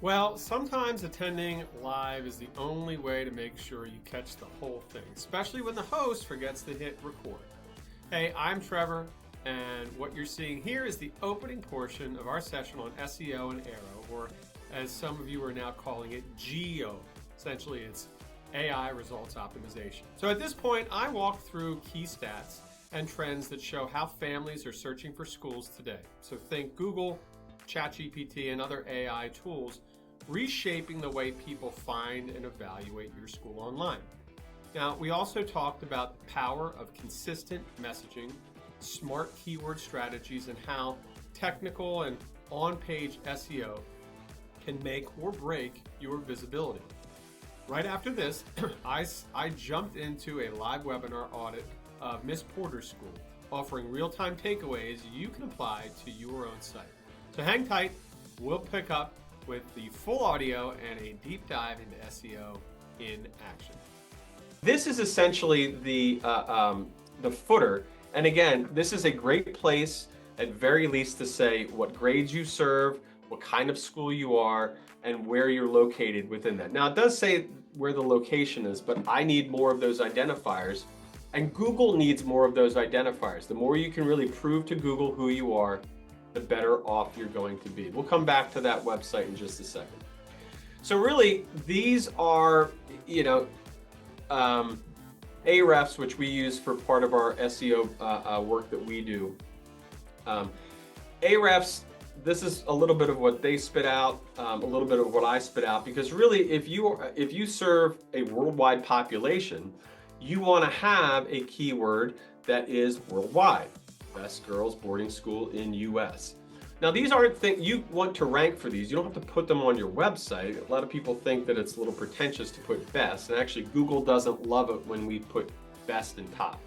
Well, sometimes attending live is the only way to make sure you catch the whole thing, especially when the host forgets to hit record. Hey, I'm Trevor, and what you're seeing here is the opening portion of our session on SEO and AIRO, or as some of you are now calling it, GEO. Essentially, it's AI results optimization. So at this point, I walk through key stats and trends that show how families are searching for schools today. So think Google, ChatGPT, and other AI tools reshaping the way people find and evaluate your school online. Now, we also talked about the power of consistent messaging, smart keyword strategies, and how technical and on-page SEO can make or break your visibility. Right after this, I jumped into a live webinar audit of Miss Porter's school, offering real-time takeaways you can apply to your own site. So hang tight, we'll pick up with the full audio and a deep dive into SEO in action. This is essentially the footer. And again, this is a great place at very least to say what grades you serve, what kind of school you are, and where you're located within that. Now it does say where the location is, but I need more of those identifiers, and Google needs more of those identifiers. The more you can really prove to Google who you are, the better off you're going to be. We'll come back to that website in just a second. So really, these are, Ahrefs, which we use for part of our SEO work that we do. Ahrefs, this is a little bit of what they spit out, a little bit of what I spit out, because really, if you serve a worldwide population, you want to have a keyword that is worldwide. Best girls boarding school in US. Now these aren't things you want to rank for these. You don't have to put them on your website. A lot of people think that it's a little pretentious to put best, and actually Google doesn't love it when we put best in top.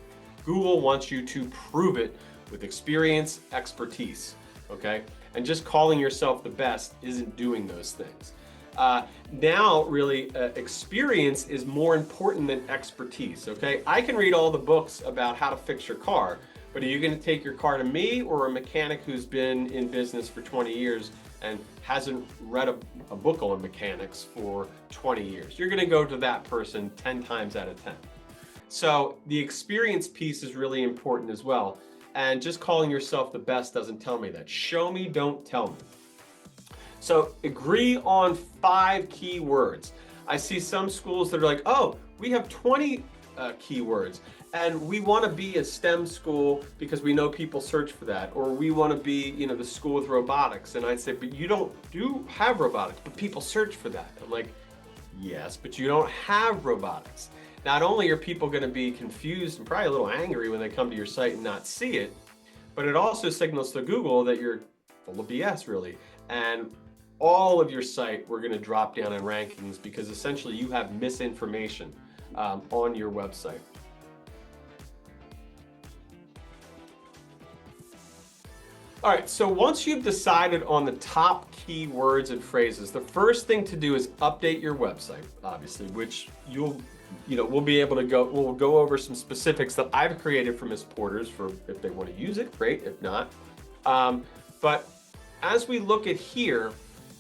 Google wants you to prove it with experience, expertise, okay? And just calling yourself the best isn't doing those things. Now really experience is more important than expertise, okay? I can read all the books about how to fix your car, but are you going to take your car to me or a mechanic who's been in business for 20 years and hasn't read a book on mechanics for 20 years? You're going to go to that person 10 times out of 10. So the experience piece is really important as well. And just calling yourself the best doesn't tell me that. Show me, don't tell me. So agree on 5 keywords. I see some schools that are like, oh, we have 20 keywords. And we want to be a STEM school because we know people search for that, or we want to be, the school with robotics. And I'd say, but you don't have robotics, but people search for that. I'm like, yes, but you don't have robotics. Not only are people going to be confused and probably a little angry when they come to your site and not see it, but it also signals to Google that you're full of BS, really. And all of your site, we're going to drop down in rankings because essentially you have misinformation on your website. All right, so once you've decided on the top keywords and phrases, the first thing to do is update your website, obviously, which we'll be able to we'll go over some specifics that I've created for Miss Porter's for if they want to use it, great, if not. But as we look at here,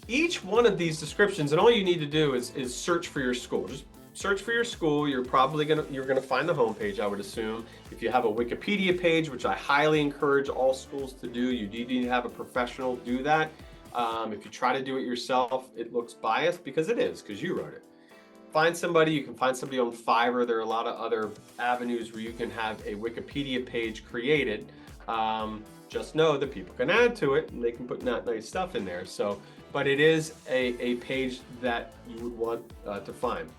each one of these descriptions, and all you need to do is search for your school. Just search for your school. You're gonna find the homepage, I would assume. If you have a Wikipedia page, which I highly encourage all schools to do, you need to have a professional do that. If you try to do it yourself, it looks biased because it is, because you wrote it. Find somebody, you can find somebody on Fiverr. There are a lot of other avenues where you can have a Wikipedia page created. Just know that people can add to it and they can put nice stuff in there. So, but it is a page that you would want to find.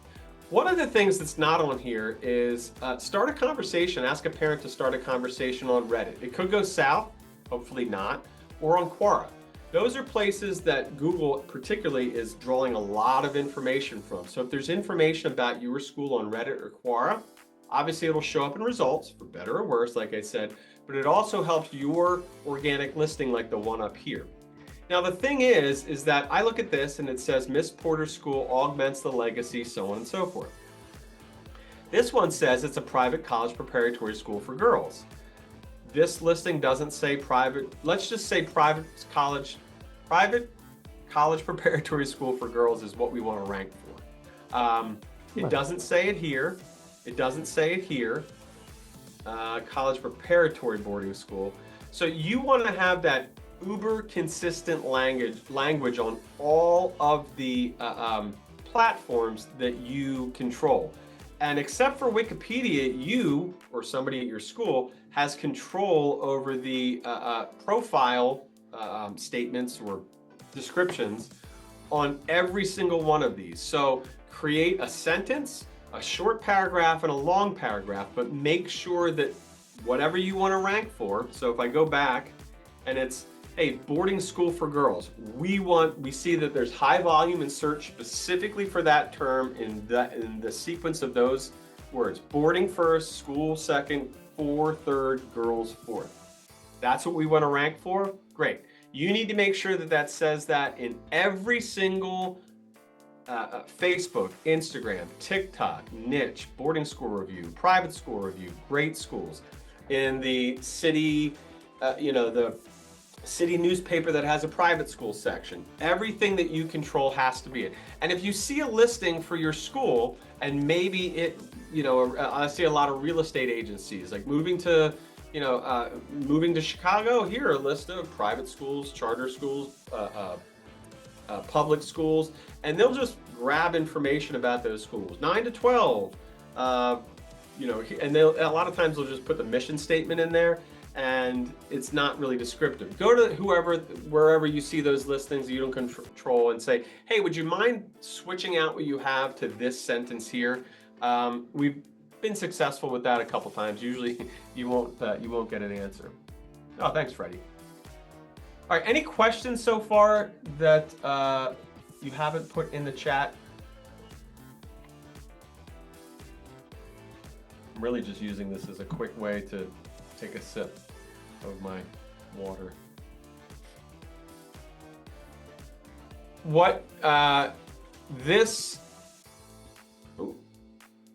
One of the things that's not on here is start a conversation. Ask a parent to start a conversation on Reddit. It could go south, hopefully not, or on Quora. Those are places that Google particularly is drawing a lot of information from. So if there's information about your school on Reddit or Quora, obviously it'll show up in results, for better or worse, like I said, but it also helps your organic listing like the one up here. Now the thing is that I look at this and it says Miss Porter's school augments the legacy, so on and so forth. This one says it's a private college preparatory school for girls. This listing doesn't say private, let's just say private college college preparatory school for girls is what we want to rank for. It doesn't say it here. It doesn't say it here. College preparatory boarding school. So you want to have that uber consistent language on all of the platforms that you control. And except for Wikipedia, you or somebody at your school has control over the profile statements or descriptions on every single one of these. So create a sentence, a short paragraph, and a long paragraph, but make sure that whatever you want to rank for. So if I go back and it's, hey, boarding school for girls, we see that there's high volume in search specifically for that term in the sequence of those words. Boarding first, school second, for third, girls fourth. That's what we want to rank for. Great. You need to make sure that that says that in every single Facebook, Instagram, TikTok, niche, boarding school review, private school review, great schools, in the city, the city newspaper that has a private school section. Everything that you control has to be it. And if you see a listing for your school, and maybe it, I see a lot of real estate agencies like moving to Chicago. Here are a list of private schools, charter schools, public schools, and they'll just grab information about those schools, 9 to 12, and a lot of times they'll just put the mission statement in there, and it's not really descriptive. Go to wherever you see those listings you don't control and say, hey, would you mind switching out what you have to this sentence here? We've been successful with that a couple times. Usually you won't get an answer. Oh, thanks, Freddie. All right, any questions so far that you haven't put in the chat? I'm really just using this as a quick way to take a sip of my water. I'm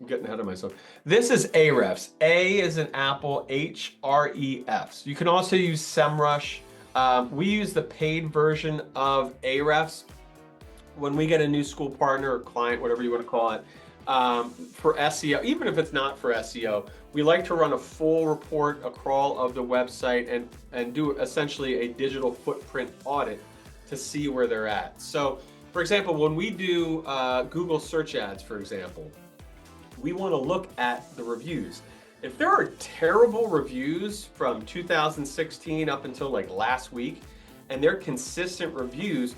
getting ahead of myself. This is Ahrefs. A is in Apple, Hrefs. You can also use SEMrush. We use the paid version of Ahrefs when we get a new school partner or client, whatever you want to call it, for SEO. Even if it's not for SEO, we like to run a full report, a crawl of the website, and do essentially a digital footprint audit to see where they're at. So, for example, when we do Google search ads, for example, we want to look at the reviews. If there are terrible reviews from 2016 up until like last week, and they're consistent reviews,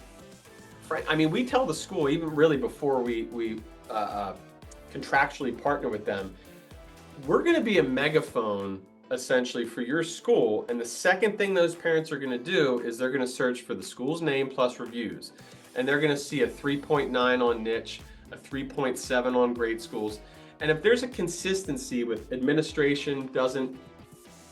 we tell the school, even really before we contractually partner with them, we're going to be a megaphone essentially for your school. And the second thing those parents are going to do is they're going to search for the school's name plus reviews. And they're going to see a 3.9 on niche, a 3.7 on great schools. And if there's a consistency with administration doesn't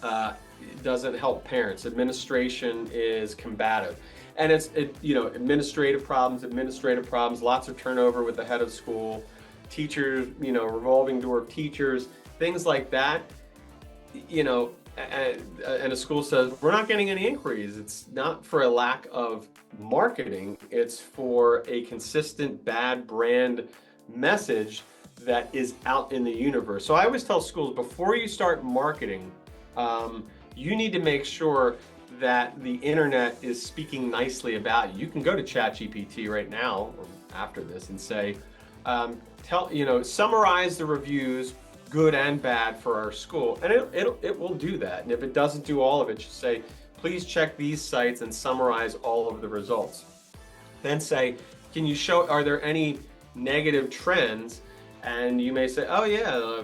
help parents. Administration is combative. And it's administrative problems, lots of turnover with the head of school, teachers, revolving door of teachers, things like that. And a school says, we're not getting any inquiries. It's not for a lack of marketing. It's for a consistent bad brand message that is out in the universe. So I always tell schools, before you start marketing, you need to make sure that the internet is speaking nicely about you. You can go to ChatGPT right now or after this and say, summarize the reviews, good and bad, for our school, and it will do that. And if it doesn't do all of it, just say, please check these sites and summarize all of the results. Then say, can you show, are there any negative trends? And you may say, oh yeah,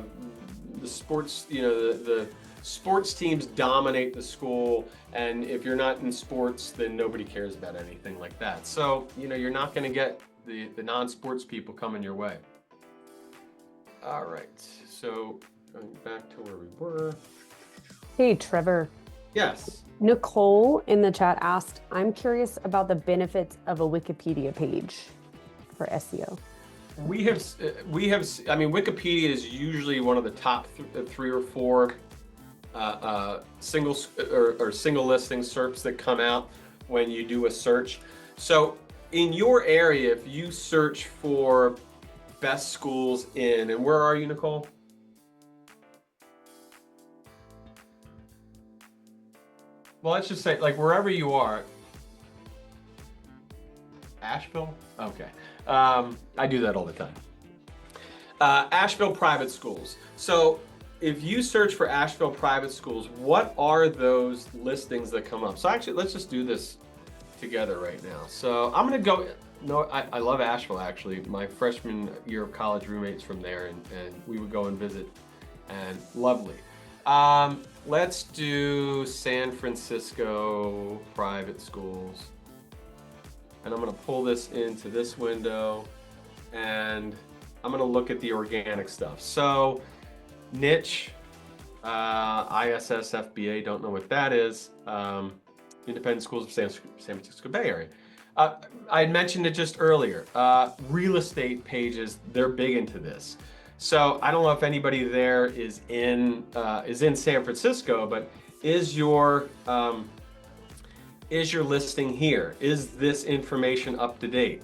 the sports, the sports teams dominate the school, and if you're not in sports, then nobody cares about anything like that. So, you're not going to get the non-sports people coming your way. All right, so going back to where we were. Hey, Trevor. Yes. Nicole in the chat asked, I'm curious about the benefits of a Wikipedia page for SEO. Wikipedia is usually one of the top 3 or 4 single listing SERPs that come out when you do a search. So in your area, if you search for best schools in, and where are you, Nicole? Well, let's just say, like, wherever you are. Asheville? Okay. I do that all the time. Asheville private schools. So if you search for Asheville private schools, what are those listings that come up? So actually, let's just do this together right now. So I'm going to go, no, I love Asheville actually. My freshman year of college roommates from there, and we would go and visit, and lovely. Let's do San Francisco private schools. And I'm going to pull this into this window, and I'm going to look at the organic stuff. So niche, ISS FBA, don't know what that is. Independent Schools of San Francisco Bay Area. I mentioned it just earlier. Real estate pages, they're big into this. So I don't know if anybody there is in San Francisco, but is your listing here? Is this information up to date?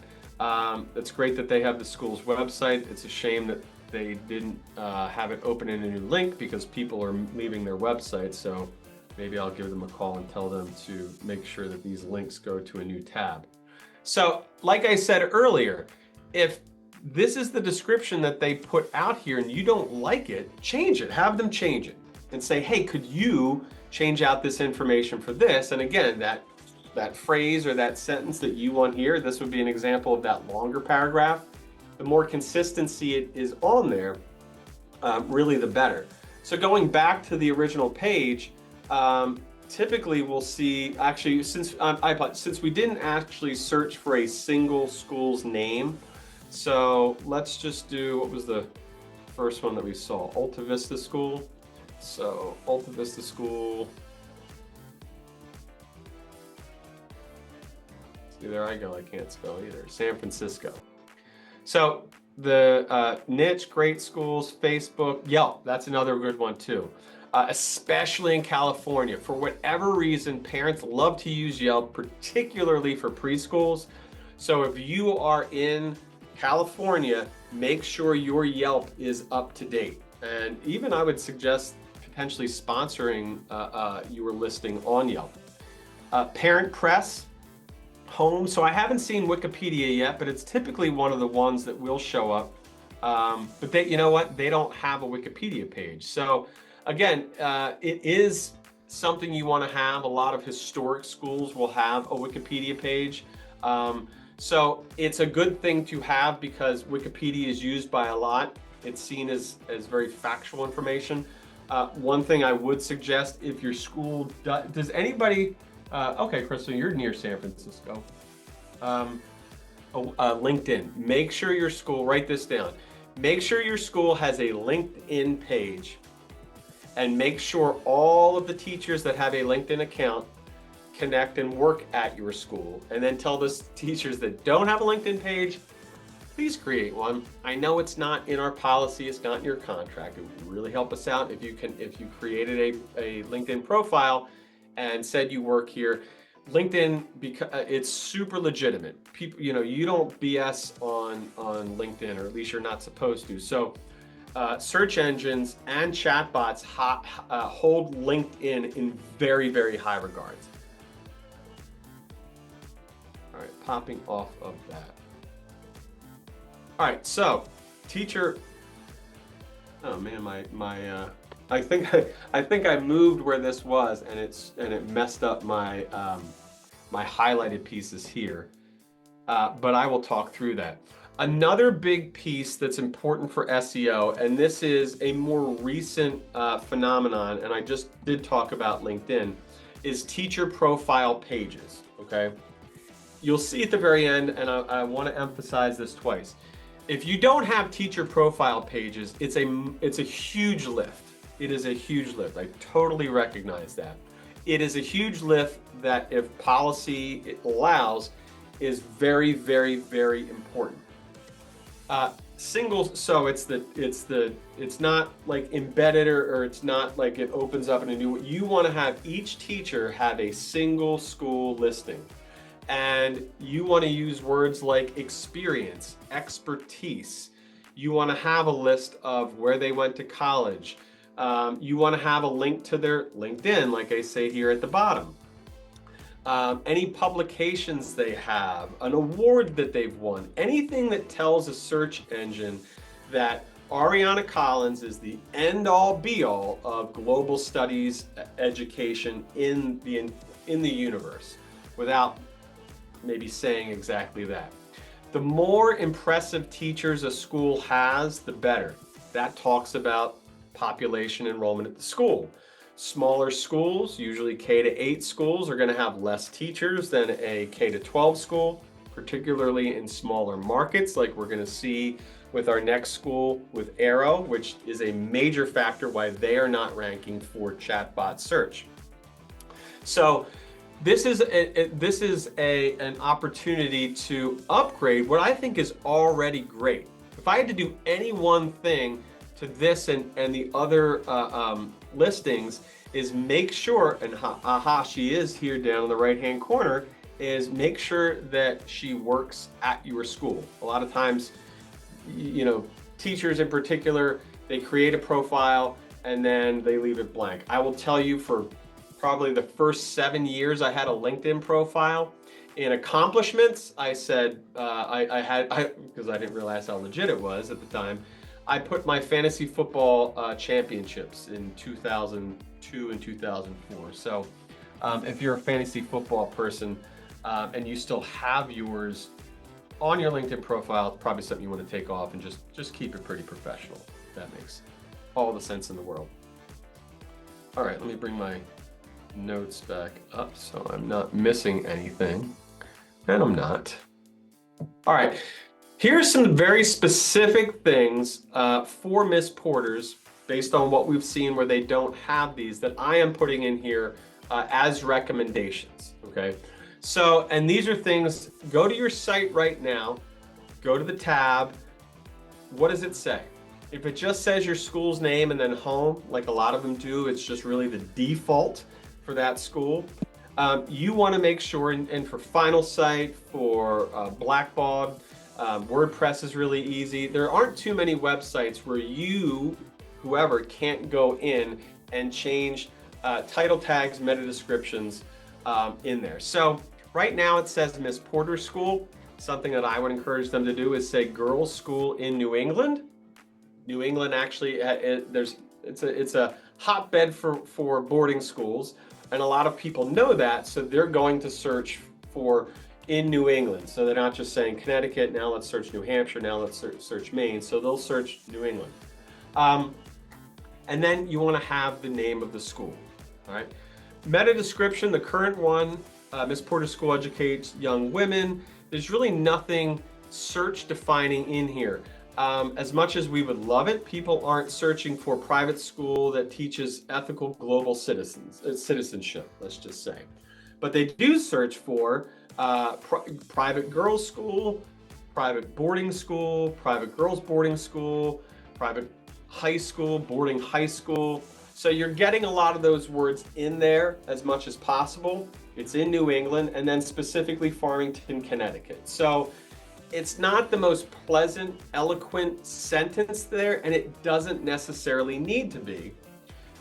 It's great that they have the school's website. It's a shame that they didn't have it open in a new link because people are leaving their website. So maybe I'll give them a call and tell them to make sure that these links go to a new tab. So like I said earlier, if this is the description that they put out here and you don't like it, change it, have them change it and say, hey, could you change out this information for this? And again, that phrase or that sentence that you want here, this would be an example of that longer paragraph. The more consistency it is on there, really the better. So going back to the original page, typically we'll see, actually, since we didn't actually search for a single school's name, so let's just do, what was the first one that we saw? Alta Vista School. So Alta Vista School. See, there I go, I can't spell either. San Francisco. So the niche, great schools, Facebook, Yelp, that's another good one too. Especially in California. For whatever reason, parents love to use Yelp, particularly for preschools. So if you are in California, make sure your Yelp is up to date. And even I would suggest potentially sponsoring your listing on Yelp. Parent press, home. So I haven't seen Wikipedia yet, but it's typically one of the ones that will show up. But they, you know what? They don't have a Wikipedia page. So again, it is something you want to have. A lot of historic schools will have a Wikipedia page. So it's a good thing to have because Wikipedia is used by a lot. It's seen as very factual information. One thing I would suggest, if your school does anybody, okay, Crystal, you're near San Francisco. LinkedIn, make sure your school, write this down. Make sure your school has a LinkedIn page, and make sure all of the teachers that have a LinkedIn account connect and work at your school. And then tell the teachers that don't have a LinkedIn page, please create one. I know it's not in our policy, it's not in your contract. It would really help us out if you created a LinkedIn profile and said you work here. LinkedIn, because it's super legitimate. People, you don't BS on LinkedIn, or at least you're not supposed to. So search engines and chatbots hold LinkedIn in very, very high regards. All right, popping off of that. All right, so teacher. Oh man, I think I moved where this was, and it messed up my my highlighted pieces here. But I will talk through that. Another big piece that's important for SEO, and this is a more recent phenomenon, and I just did talk about LinkedIn, is teacher profile pages. Okay, you'll see at the very end, and I want to emphasize this twice. If you don't have teacher profile pages, it's a huge lift. It is a huge lift. I totally recognize that. It is a huge lift that, if policy allows, is very, very, very important. So it's not like embedded, or it's not like it opens up in a new. You want to have each teacher have a single school listing. And you want to use words like experience, expertise. You want to have a list of where they went to college. You want to have a link to their LinkedIn, like I say here at the bottom. Any publications they have, an award that they've won, anything that tells a search engine that Ariana Collins is the end-all be-all of global studies education in the universe, without maybe saying exactly that. The more impressive teachers a school has, the better. That talks about population enrollment at the school. Smaller schools, usually K-8 schools, are going to have less teachers than a K-12 school, particularly in smaller markets like we're going to see with our next school with AIRO, which is a major factor why they are not ranking for chatbot search. So this is an opportunity to upgrade what I think is already great. If I had to do any one thing to this and the other listings, is make sure, and she is here down in the right hand corner, is make sure that she works at your school. A lot of times, teachers in particular, they create a profile and then they leave it blank. I will tell you, for probably the first 7 years I had a LinkedIn profile. In accomplishments, I said, because I didn't realize how legit it was at the time, I put my fantasy football championships in 2002 and 2004. So if you're a fantasy football person and you still have yours on your LinkedIn profile, it's probably something you want to take off and just keep it pretty professional. That makes all the sense in the world. All right, let me bring my notes back up so I'm not missing anything. And I'm not. All right, here's some very specific things for Miss Porters based on what we've seen where they don't have these that I am putting in here as recommendations, okay? So, and these are things, go to your site right now, go to the tab. What does it say? If it just says your school's name and then home, like a lot of them do, it's just really the default for that school. You want to make sure, and for Final Site, for Blackbaud, WordPress is really easy. There aren't too many websites where whoever, can't go in and change title tags, meta descriptions in there. So right now it says Miss Porter School. Something that I would encourage them to do is say Girls School in New England. New England actually, it's a hotbed for boarding schools, and a lot of people know that, so they're going to search for in New England. So they're not just saying Connecticut, now let's search New Hampshire, now let's search Maine. So they'll search New England. And then you want to have the name of the school, all right? Meta description, the current one, Miss Porter School educates young women. There's really nothing search defining in here. As much as we would love it, people aren't searching for private school that teaches ethical global citizenship, let's just say. But they do search for private girls school, private boarding school, private girls boarding school, private high school, boarding high school. So you're getting a lot of those words in there as much as possible. It's in New England, and then specifically Farmington, Connecticut. So it's not the most pleasant, eloquent sentence there, and it doesn't necessarily need to be,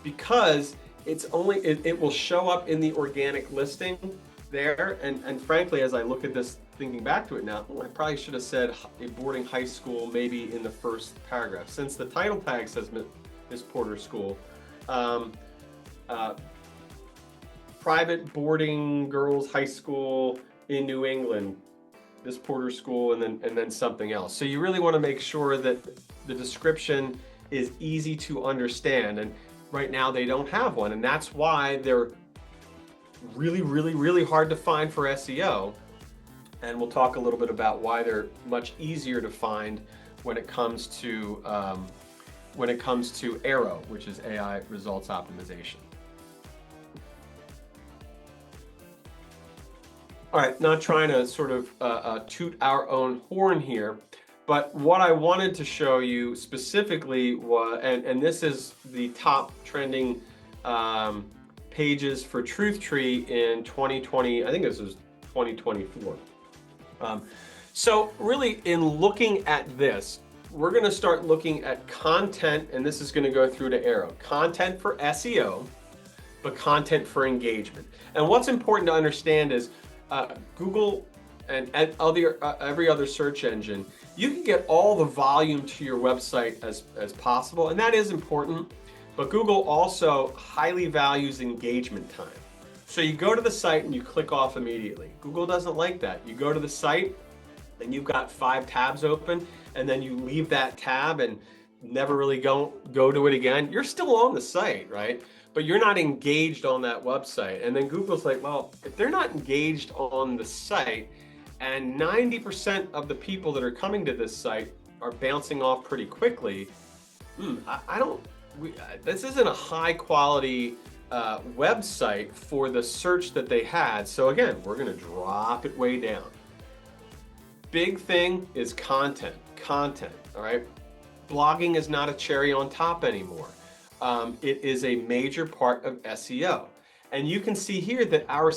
because it will show up in the organic listing there. And frankly, as I look at this, thinking back to it now, I probably should have said a boarding high school maybe in the first paragraph, since the title tag says Miss Porter School. Private boarding girls high school in New England, Miss Porter School, and then something else. So you really want to make sure that the description is easy to understand. And right now they don't have one, and that's why they're really, really, really hard to find for SEO. And we'll talk a little bit about why they're much easier to find when it comes to AIRO, which is AI Results Optimization. All right, not trying to sort of toot our own horn here, but what I wanted to show you specifically was, and this is the top trending pages for Truth Tree in 2020, I think this was 2024. So really, in looking at this, we're going to start looking at content, and this is going to go through to AIRO. Content for SEO, but content for engagement. And what's important to understand is Google and every other search engine, you can get all the volume to your website as possible, and that is important. But Google also highly values engagement time. So you go to the site and you click off immediately. Google doesn't like that. You go to the site and you've got 5 tabs open, and then you leave that tab and never really go to it again. You're still on the site, right? But you're not engaged on that website. And then Google's like, well, if they're not engaged on the site, and 90% of the people that are coming to this site are bouncing off pretty quickly, this isn't a high quality website for the search that they had. So again, we're gonna drop it way down. Big thing is content, all right? Blogging is not a cherry on top anymore. It is a major part of SEO. And you can see here that our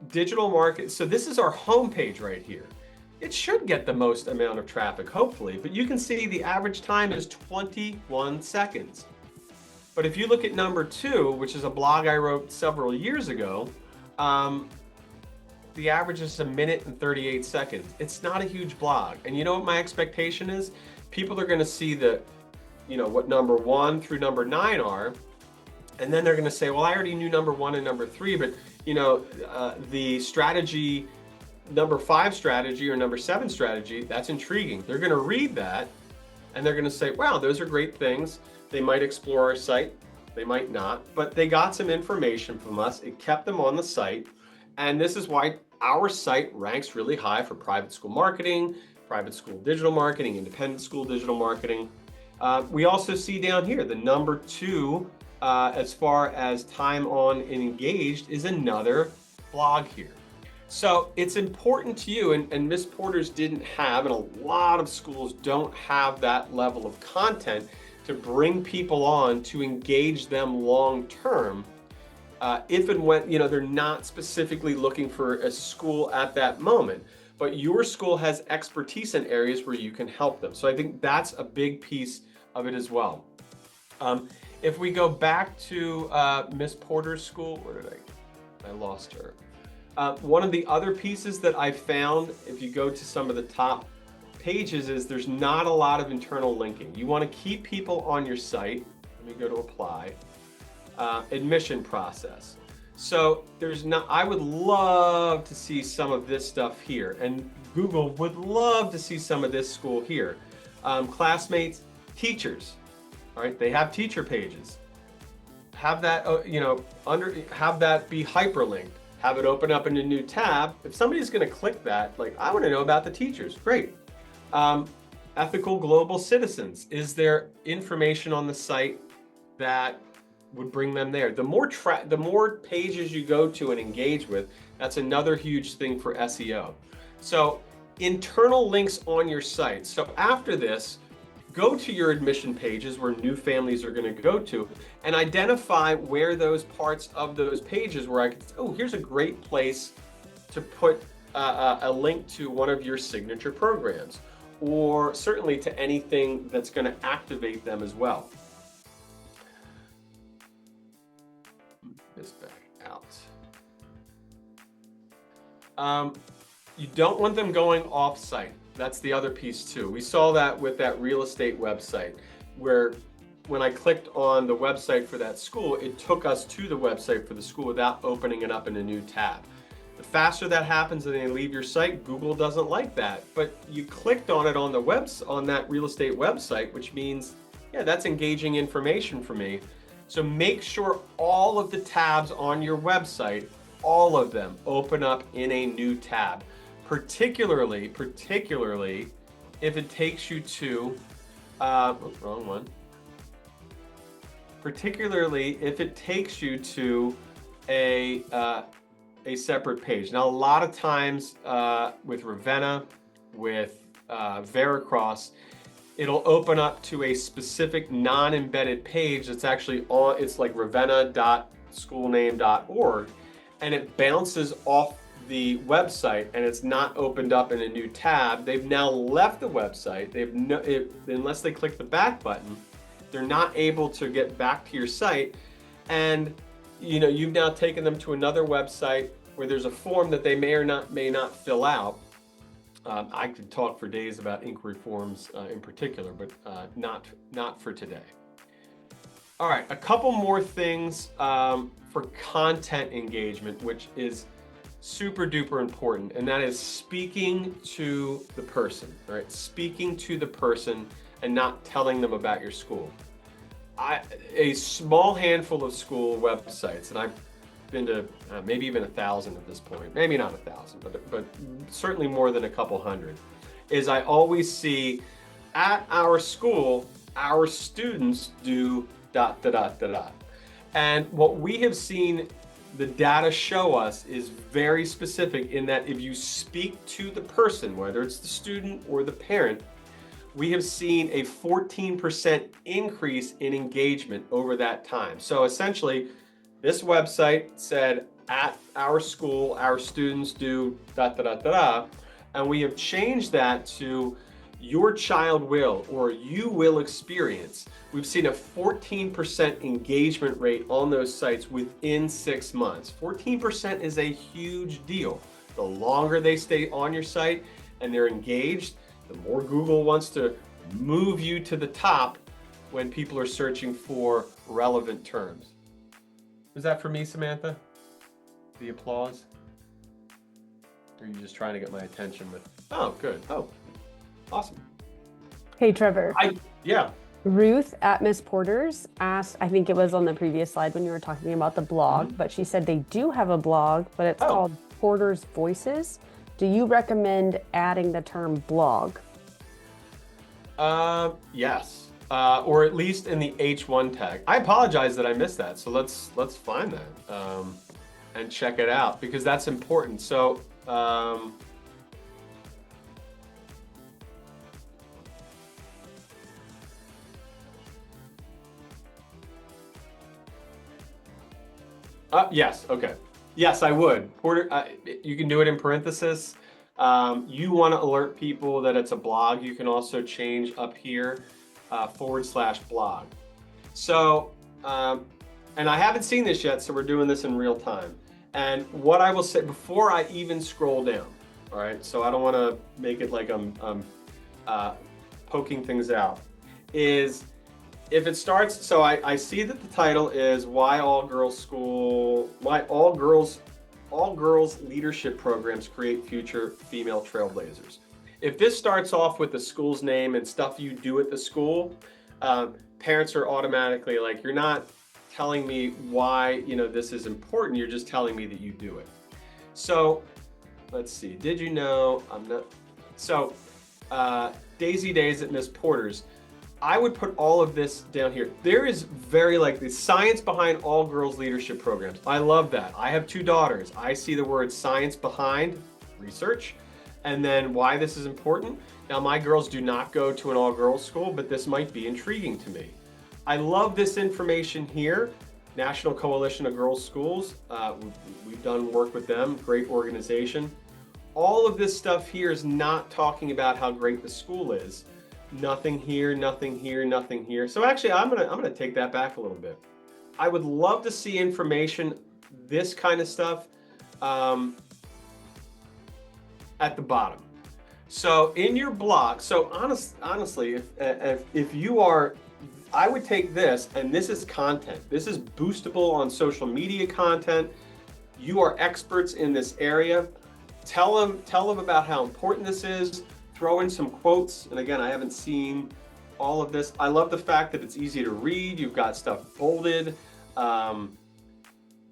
digital market, so this is our homepage right here. It should get the most amount of traffic, hopefully, but you can see the average time is 21 seconds. But if you look at number 2, which is a blog I wrote several years ago, the average is 1 minute and 38 seconds. It's not a huge blog. And you know what my expectation is? People are gonna see what number 1 through number 9 are, and then they're gonna say, well, I already knew number 1 and number 3, but the strategy, number 5 strategy or number 7 strategy, that's intriguing. They're gonna read that and they're gonna say, wow, those are great things. They might explore our site, they might not, but they got some information from us. It kept them on the site. And this is why our site ranks really high for private school marketing, private school digital marketing, independent school digital marketing. We also see down here the number 2 as far as time on and engaged is another blog here. So it's important to you, and Miss Porter's didn't have, and a lot of schools don't have that level of content to bring people on to engage them long term. If and when, they're not specifically looking for a school at that moment, but your school has expertise in areas where you can help them. So I think that's a big piece of it as well. If we go back to Miss Porter's school, where did I lost her. One of the other pieces that I found, if you go to some of the top pages, is there's not a lot of internal linking. You want to keep people on your site. Let me go to apply. Admission process. So I would love to see some of this stuff here, and Google would love to see some of this school here. Classmates, teachers, all right, they have teacher pages. Have that, have that be hyperlinked. Have it open up in a new tab. If somebody's going to click that, like, I want to know about the teachers. Great. Ethical global citizens. Is there information on the site that would bring them there? The more pages you go to and engage with, that's another huge thing for SEO. So internal links on your site. So after this, go to your admission pages where new families are going to go to, and identify where those parts of those pages where I could, here's a great place to put a link to one of your signature programs, or certainly to anything that's going to activate them as well. This back out. You don't want them going off-site. That's the other piece too. We saw that with that real estate website, where when I clicked on the website for that school, it took us to the website for the school without opening it up in a new tab. The faster that happens and they leave your site, Google doesn't like that. But you clicked on it on that real estate website, which means, yeah, that's engaging information for me. So make sure all of the tabs on your website, all of them, open up in a new tab. Particularly if it takes you to, wrong one. Particularly if it takes you to a separate page. Now, a lot of times with Ravenna, with Veracross, it'll open up to a specific non-embedded page that's actually on, it's like ravenna.schoolname.org. and it bounces off the website and it's not opened up in a new tab, they've now left the website. Unless they click the back button, they're not able to get back to your site. And you've now taken them to another website where there's a form that they may not fill out. I could talk for days about inquiry forms in particular, but not for today. All right, a couple more things for content engagement, which is super duper important, and that is speaking to the person, right? Speaking to the person and not telling them about your school. A small handful of school websites, and I've been to maybe even 1,000 at this point, maybe not 1,000, but certainly more than a couple hundred, is I always see at our school, our students do ... And what we have seen the data show us is very specific in that if you speak to the person, whether it's the student or the parent, we have seen a 14% increase in engagement over that time. So essentially, this website said, at our school, our students do ... And we have changed that to your child will, or you will experience. We've seen a 14% engagement rate on those sites within 6 months. 14% is a huge deal. The longer they stay on your site and they're engaged, the more Google wants to move you to the top when people are searching for relevant terms. Was that for me, Samantha? The applause? Or are you just trying to get my attention with, oh, good. Oh, awesome. Hey, Trevor. Yeah. Ruth at Miss Porter's asked, I think it was on the previous slide when you were talking about the blog, but she said they do have a blog, but it's called Porter's Voices. Do you recommend adding the term blog? Yes. Or at least in the H1 tag. I apologize that I missed that. So let's find that and check it out, because that's important. So yes, okay. Yes, I would. Porter, you can do it in parenthesis. You want to alert people that it's a blog. You can also change up here /blog. So, and I haven't seen this yet, so we're doing this in real time. And what I will say before I even scroll down, all right, so I don't want to make it like I'm poking things out, is if it starts, so I see that the title is why all girls leadership programs create future female trailblazers. If this starts off with the school's name and stuff you do at the school, parents are automatically like, you're not telling me why this is important, you're just telling me that you do it. So let's see, did you know I'm not, so Daisy Days at Miss Porter's, I would put all of this down here. There is very the science behind all girls leadership programs. I love that. I have 2 daughters. I see the word science behind research, and then why this is important. Now, my girls do not go to an all girls school, but this might be intriguing to me. I love this information here. National Coalition of Girls Schools. We've done work with them, great organization. All of this stuff here is not talking about how great the school is. Nothing here, nothing here, nothing here. So actually, I'm gonna take that back a little bit. I would love to see information, this kind of stuff, at the bottom. So in your blog, so honestly, if you are, I would take this, and this is content. This is boostable on social media content. You are experts in this area. Tell them about how important this is. Throw in some quotes, and again, I haven't seen all of this. I love the fact that it's easy to read. You've got stuff bolded,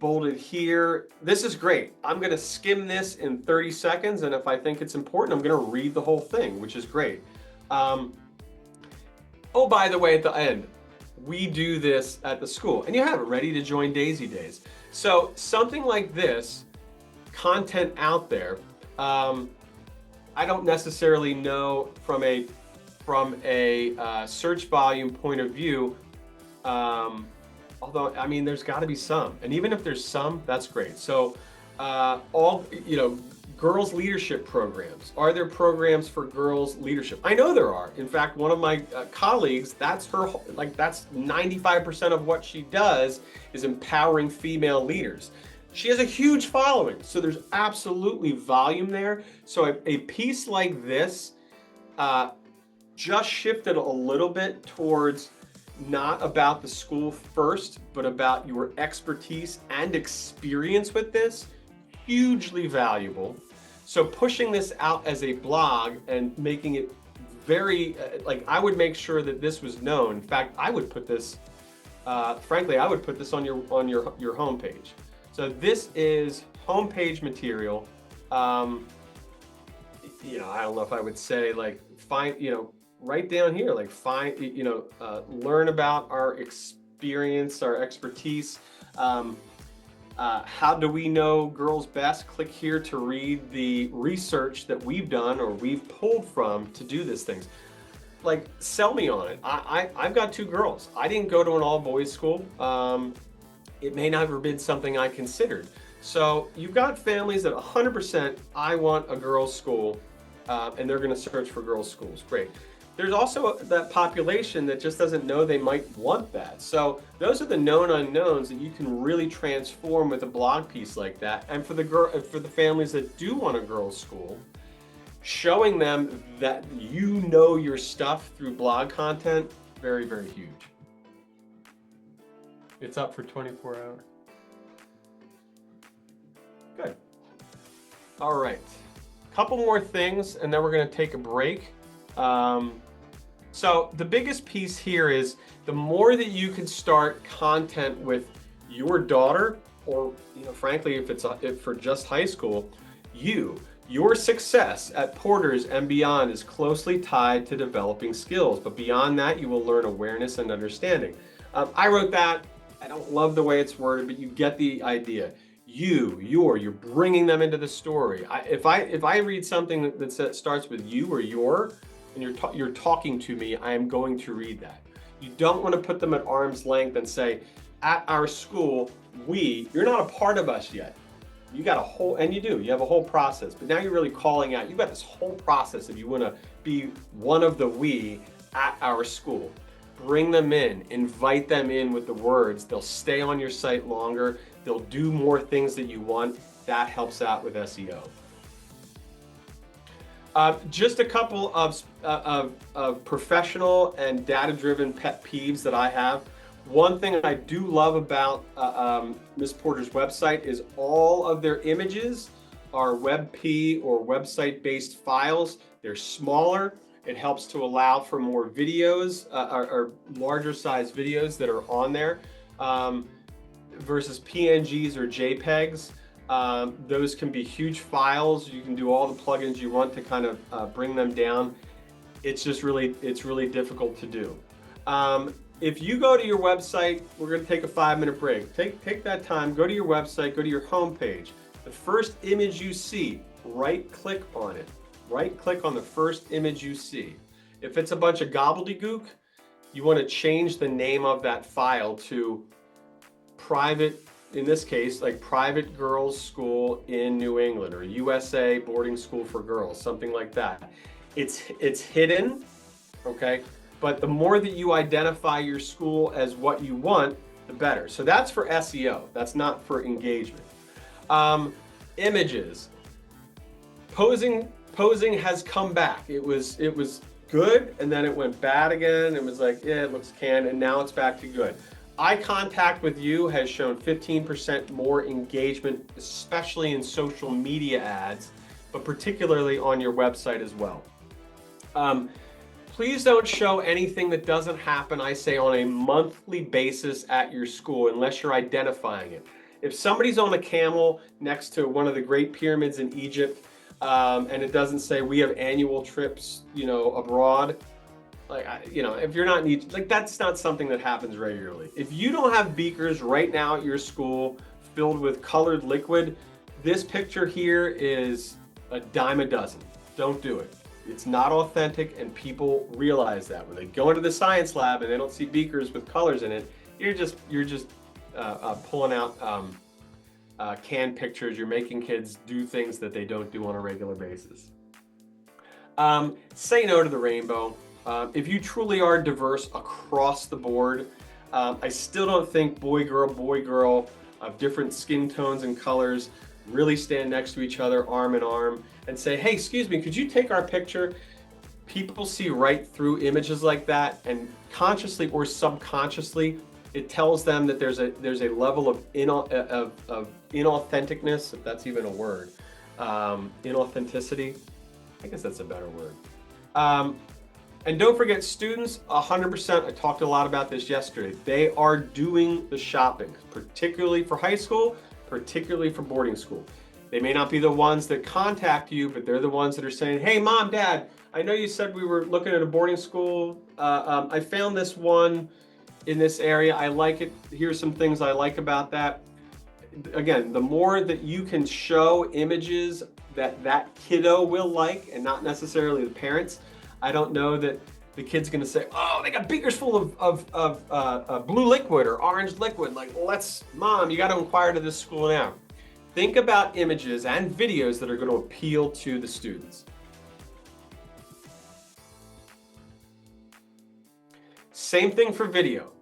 bolded here. This is great. I'm gonna skim this in 30 seconds, and if I think it's important, I'm gonna read the whole thing, which is great. Oh, by the way, at the end, we do this at the school, and you have it ready to join Daisy Days. So something like this, content out there, I don't necessarily know from a search volume point of view, although, I mean, there's got to be some. And even if there's some, that's great. So all, girls leadership programs. Are there programs for girls leadership? I know there are. In fact, one of my colleagues, that's 95% of what she does is empowering female leaders. She has a huge following, so there's absolutely volume there. So a piece like this just shifted a little bit towards not about the school first, but about your expertise and experience with this. Hugely valuable. So pushing this out as a blog and making it very, I would make sure that this was known. In fact, I would put this, frankly, I would put this on your homepage. So this is homepage material. I don't know if I would say right down here, learn about our experience, our expertise. How do we know girls best? Click here to read the research that we've done or we've pulled from to do these things. Sell me on it. I've got 2 girls. I didn't go to an all-boys school. It may not have been something I considered. So you've got families that 100%, I want a girls' school, and they're going to search for girls' schools. Great. There's also that population that just doesn't know they might want that. So those are the known unknowns that you can really transform with a blog piece like that. And for the families that do want a girls' school, showing them that you know your stuff through blog content, very, very huge. It's up for 24 hours. Good. All right. Couple more things, and then we're going to take a break. So the biggest piece here is the more that you can start content with your daughter, or frankly, if for just high school, your success at Porter's and beyond is closely tied to developing skills. But beyond that, you will learn awareness and understanding. I wrote that. I don't love the way it's worded, but you get the idea. You're bringing them into the story. If I read something that starts with you or your, and you're talking to me, I am going to read that. You don't want to put them at arm's length and say, at our school, you're not a part of us yet. You got you have a whole process, but now you're really calling out. You've got this whole process if you want to be one of the we at our school. Bring them in, invite them in with the words. They'll stay on your site longer. They'll do more things that you want. That helps out with SEO. Just a couple of professional and data-driven pet peeves that I have. One thing I do love about Ms. Porter's website is all of their images are WebP or website-based files. They're smaller. It helps to allow for more videos or larger size videos that are on there versus PNGs or JPEGs. Those can be huge files. You can do all the plugins you want to kind of bring them down. It's really difficult to do. If you go to your website, we're going to take a 5-minute break. Take that time, go to your website, go to your homepage. The first image you see, right-click on it. Right-click on the first image you see. If it's a bunch of gobbledygook, you want to change the name of that file to private, in this case, like private girls school in New England or USA boarding school for girls, something like that. It's hidden, okay? But the more that you identify your school as what you want, the better. So that's for SEO. That's not for engagement. Images. Posing has come back. It was good, and then it went bad again. It was like, yeah, it looks canned, and now it's back to good. Eye contact with you has shown 15% more engagement, especially in social media ads, but particularly on your website as well. Please don't show anything that doesn't happen, I say, on a monthly basis at your school unless you're identifying it. If somebody's on a camel next to one of the great pyramids in Egypt, and it doesn't say we have annual trips, abroad, if you're not that's not something that happens regularly. If you don't have beakers right now at your school filled with colored liquid, this picture here is a dime a dozen. Don't do it. It's not authentic, and people realize that when they go into the science lab and they don't see beakers with colors in it. You're just pulling out canned pictures. You're making kids do things that they don't do on a regular basis. Say no to the rainbow. If you truly are diverse across the board, I still don't think boy, girl of different skin tones and colors really stand next to each other, arm in arm, and say, hey, excuse me, could you take our picture? People see right through images like that, and consciously or subconsciously, it tells them that there's a level of inauthenticness, if that's even a word, inauthenticity. I guess that's a better word. And don't forget, students, 100%, I talked a lot about this yesterday, they are doing the shopping, particularly for high school, particularly for boarding school. They may not be the ones that contact you, but they're the ones that are saying, hey, mom, dad, I know you said we were looking at a boarding school. I found this one in this area. I like it. Here's some things I like about that. Again, the more that you can show images that kiddo will like, and not necessarily the parents, I don't know that the kid's gonna say, oh, they got beakers full of blue liquid or orange liquid. Like, mom, you gotta inquire to this school now. Think about images and videos that are gonna appeal to the students. Same thing for video.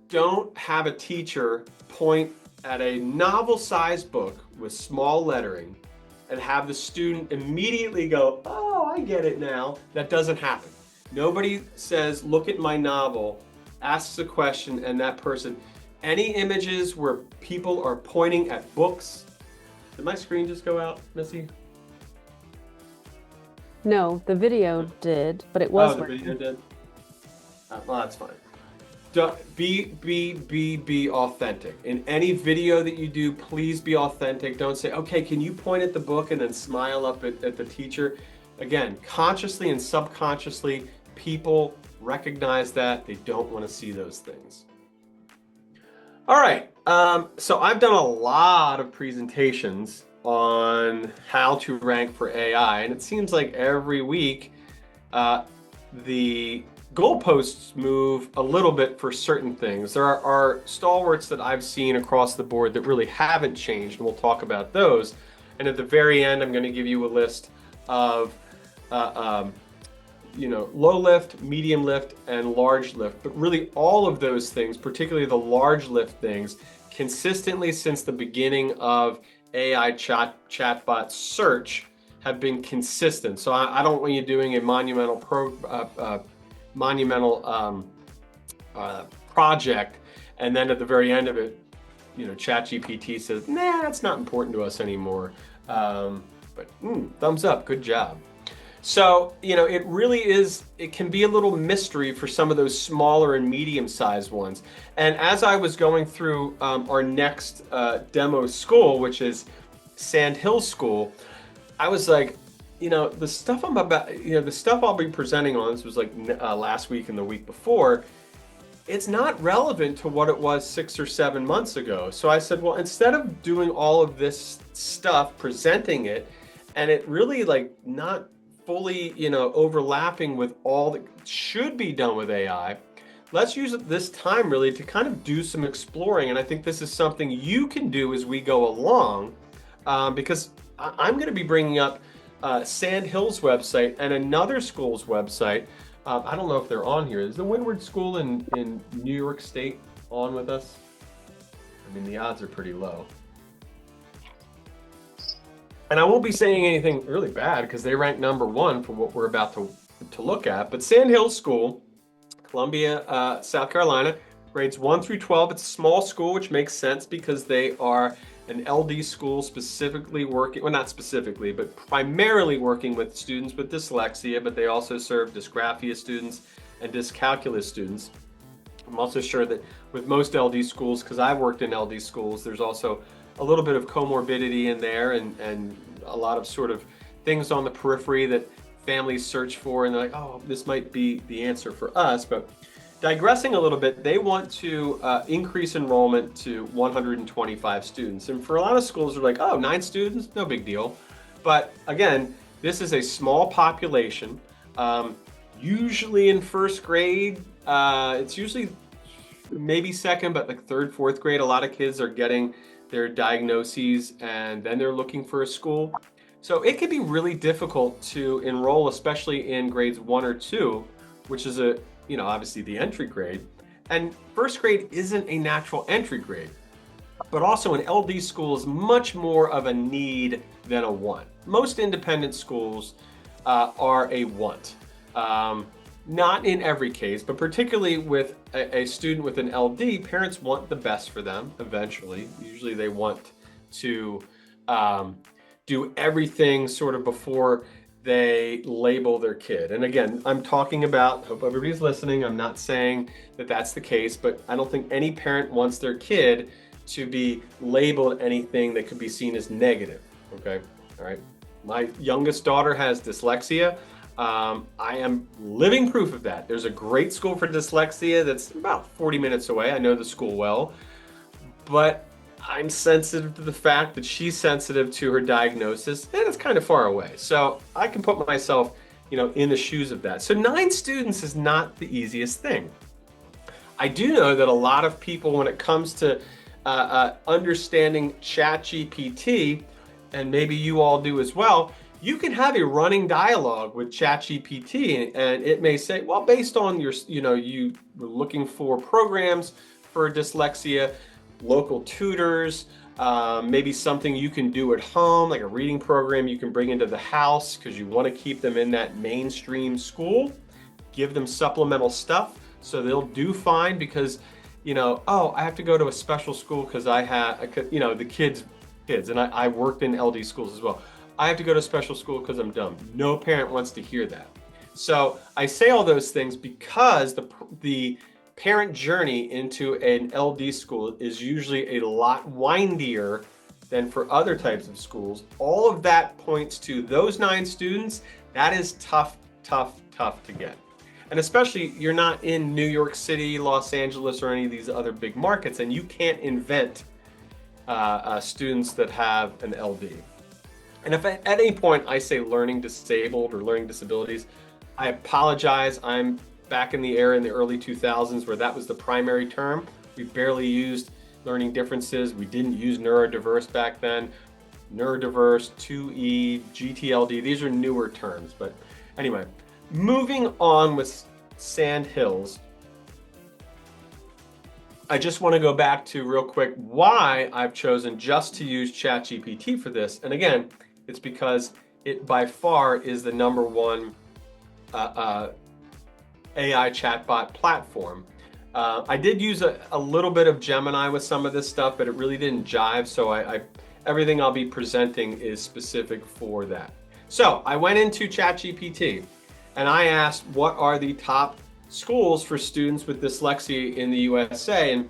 Don't have a teacher point at a novel-sized book with small lettering and have the student immediately go, oh, I get it now. That doesn't happen. Nobody says, look at my novel, asks a question, and that person, any images where people are pointing at books. Did my screen just go out, Missy? No, the video did, but it was working. Video did? Well, that's fine. Be authentic. In any video that you do, please be authentic. Don't say, okay, can you point at the book and then smile up at the teacher? Again, consciously and subconsciously, people recognize that. They don't want to see those things. All right, so I've done a lot of presentations on how to rank for AI, and it seems like every week the goalposts move a little bit for certain things. There are stalwarts that I've seen across the board that really haven't changed, and we'll talk about those. And at the very end, I'm going to give you a list of low lift, medium lift, and large lift. But really all of those things, particularly the large lift things, consistently since the beginning of AI chatbot search have been consistent. So I don't want you doing a monumental project, and then at the very end of it, ChatGPT says, nah, that's not important to us anymore. But thumbs up, good job. So, it really is, it can be a little mystery for some of those smaller and medium-sized ones. And as I was going through our next demo school, which is Sand Hill School, I was like, the stuff the stuff I'll be presenting on, this was like last week and the week before, it's not relevant to what it was 6 or 7 months ago. So I said, well, instead of doing all of this stuff, presenting it, and it really not fully, overlapping with all that should be done with AI, let's use this time really to kind of do some exploring. And I think this is something you can do as we go along, because I'm going to be bringing up Sand Hill's website and another school's website. I don't know if they're on here. Is the Windward School in New York State on with us? I mean, the odds are pretty low. And I won't be saying anything really bad because they rank #1 for what we're about to look at. But Sand Hill School, Columbia, South Carolina, grades 1 through 12. It's a small school, which makes sense because they are an LD school specifically working, well, not specifically, but primarily working with students with dyslexia, but they also serve dysgraphia students and dyscalculia students. I'm also sure that with most LD schools, because I've worked in LD schools, there's also a little bit of comorbidity in there and a lot of sort of things on the periphery that families search for, and they're like, oh, this might be the answer for us. But digressing a little bit, they want to increase enrollment to 125 students. And for a lot of schools, they're like, oh, 9 students, no big deal. But again, this is a small population. Usually in first grade, it's usually maybe second, but like third, fourth grade, a lot of kids are getting their diagnoses and then they're looking for a school. So it can be really difficult to enroll, especially in grades 1 or 2, which is obviously the entry grade. And first grade isn't a natural entry grade, but also an LD school is much more of a need than a want. Most independent schools are a want. Not in every case, but particularly with a student with an LD, parents want the best for them eventually. Usually they want to do everything sort of before they label their kid. And again, I'm talking about, hope everybody's listening, I'm not saying that that's the case, but I don't think any parent wants their kid to be labeled anything that could be seen as negative, okay? All right, my youngest daughter has dyslexia. I am living proof of that. There's a great school for dyslexia that's about 40 minutes away. I know the school well, but I'm sensitive to the fact that she's sensitive to her diagnosis, and it's kind of far away. So I can put myself, in the shoes of that. So 9 students is not the easiest thing. I do know that a lot of people, when it comes to understanding ChatGPT, and maybe you all do as well, you can have a running dialogue with ChatGPT, and it may say, well, based on your, you were looking for programs for dyslexia, local tutors, maybe something you can do at home, like a reading program you can bring into the house because you want to keep them in that mainstream school. Give them supplemental stuff so they'll do fine because, oh, I have to go to a special school because I have, the kids, and I worked in LD schools as well. I have to go to special school because I'm dumb. No parent wants to hear that. So I say all those things because the parent journey into an LD school is usually a lot windier than for other types of schools. All of that points to those 9 students. That is tough to get. And especially you're not in New York City, Los Angeles, or any of these other big markets, and you can't invent students that have an LD. And if at any point I say learning disabled or learning disabilities, I apologize. I'm back in the era in the early 2000s where that was the primary term. We barely used learning differences. We didn't use neurodiverse back then. Neurodiverse, 2E, GTLD, these are newer terms. But anyway, moving on with Sand Hills, I just want to go back to real quick why I've chosen just to use ChatGPT for this. And again, it's because it by far is the #1 AI chatbot platform. I did use a little bit of Gemini with some of this stuff, but it really didn't jive. So everything I'll be presenting is specific for that. So I went into ChatGPT and I asked, what are the top schools for students with dyslexia in the USA? And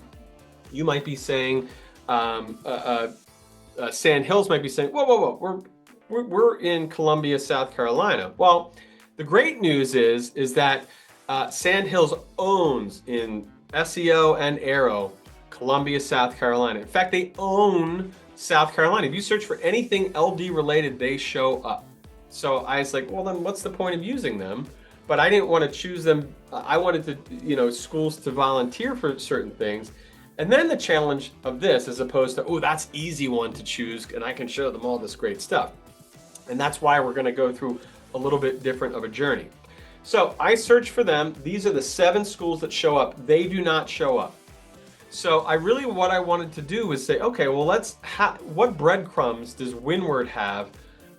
you might be saying, Sand Hills might be saying, whoa, we're in Columbia, South Carolina. Well, the great news is that Sand Hills owns in SEO and AIRO Columbia, South Carolina. In fact, they own South Carolina. If you search for anything LD related, they show up. So I was like, well, then what's the point of using them? But I didn't want to choose them. I wanted to, schools to volunteer for certain things. And then the challenge of this, as opposed to, oh, that's easy one to choose and I can show them all this great stuff. And that's why we're going to go through a little bit different of a journey. So I searched for them. These are the 7 schools that show up. They do not show up. So what I wanted to do was say, okay, well, what breadcrumbs does Windward have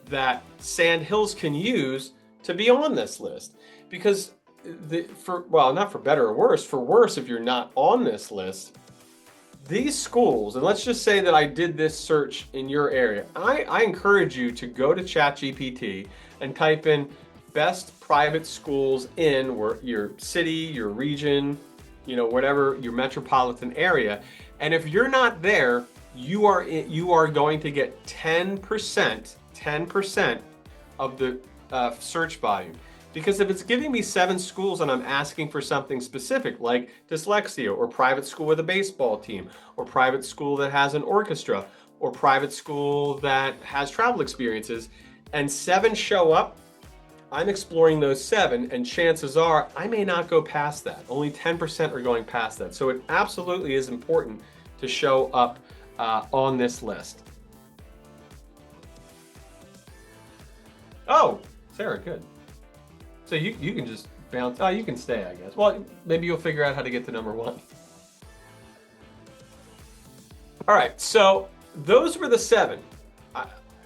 that Sand Hills can use to be on this list? Because not for better or worse, for worse, if you're not on this list, these schools, and let's just say that I did this search in your area, I encourage you to go to ChatGPT and type in best private schools in your city, your region, whatever, your metropolitan area. And if you're not there, you are going to get 10% of the search volume. Because if it's giving me 7 schools and I'm asking for something specific like dyslexia, or private school with a baseball team, or private school that has an orchestra, or private school that has travel experiences, and 7 show up, I'm exploring those 7, and chances are I may not go past that. Only 10% are going past that. So it absolutely is important to show up on this list. Oh, Sarah, good. So you can just bounce. Oh, you can stay, I guess. Well, maybe you'll figure out how to get to number 1. All right, so those were the 7.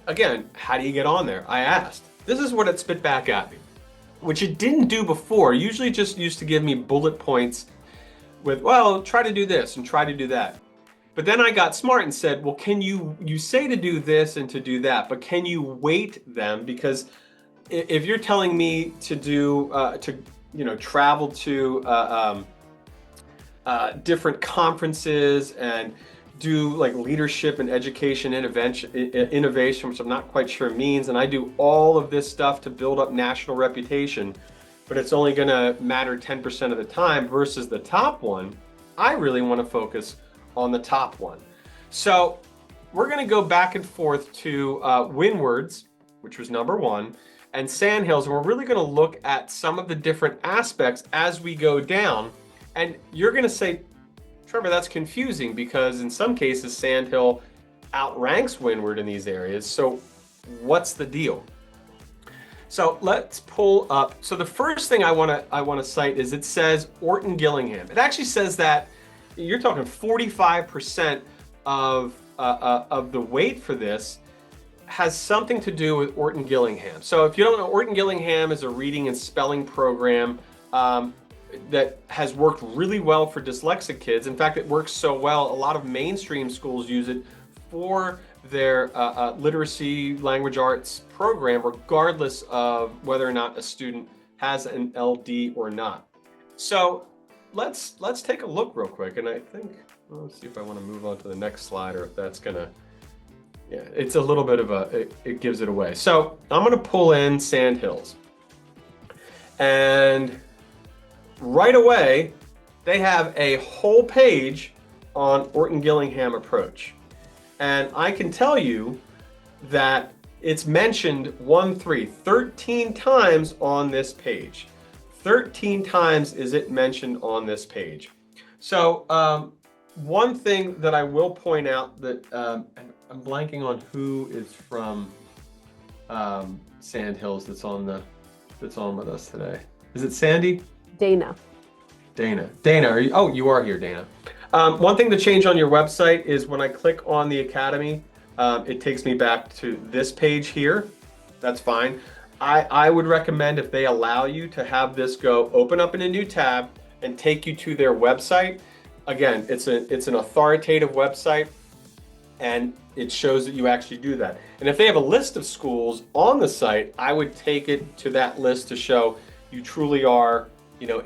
Again, how do you get on there? I asked. This is what it spit back at me, which it didn't do before. Usually just used to give me bullet points with, well, try to do this and try to do that. But then I got smart and said, well, can you say to do this and to do that, but can you weight them? Because if you're telling me to do, travel to different conferences and do like leadership and education innovation, which I'm not quite sure means, and I do all of this stuff to build up national reputation, but it's only going to matter 10% of the time versus the top one, I really want to focus on the top one. So we're going to go back and forth to Windwards, which was number 1, and Sandhills, and we're really going to look at some of the different aspects as we go down. And you're going to say, Trevor, that's confusing because in some cases Sandhill outranks Windward in these areas. So what's the deal? So let's pull up. So the first thing I want to cite is it says Orton Gillingham. It actually says that you're talking 45% of the weight for this has something to do with Orton Gillingham. So if you don't know, Orton Gillingham is a reading and spelling program that has worked really well for dyslexic kids. In fact, it works so well, a lot of mainstream schools use it for their literacy language arts program, regardless of whether or not a student has an LD or not. So let's take a look real quick. And I think, let's see if I want to move on to the next slide or if that's gonna, yeah, it's a little bit of it gives it away. So I'm gonna pull in Sandhills. And right away, they have a whole page on Orton Gillingham approach. And I can tell you that it's mentioned 13 times on this page. 13 times is it mentioned on this page. So one thing that I will point out that I'm blanking on who is from Sandhills that's on with us today. Is it Sandy? Dana. Are you? Oh, you are here, Dana. One thing to change on your website is when I click on the Academy, it takes me back to this page here. That's fine. I would recommend if they allow you to have this go open up in a new tab and take you to their website. Again, it's an authoritative website and it shows that you actually do that. And if they have a list of schools on the site, I would take it to that list to show you truly are,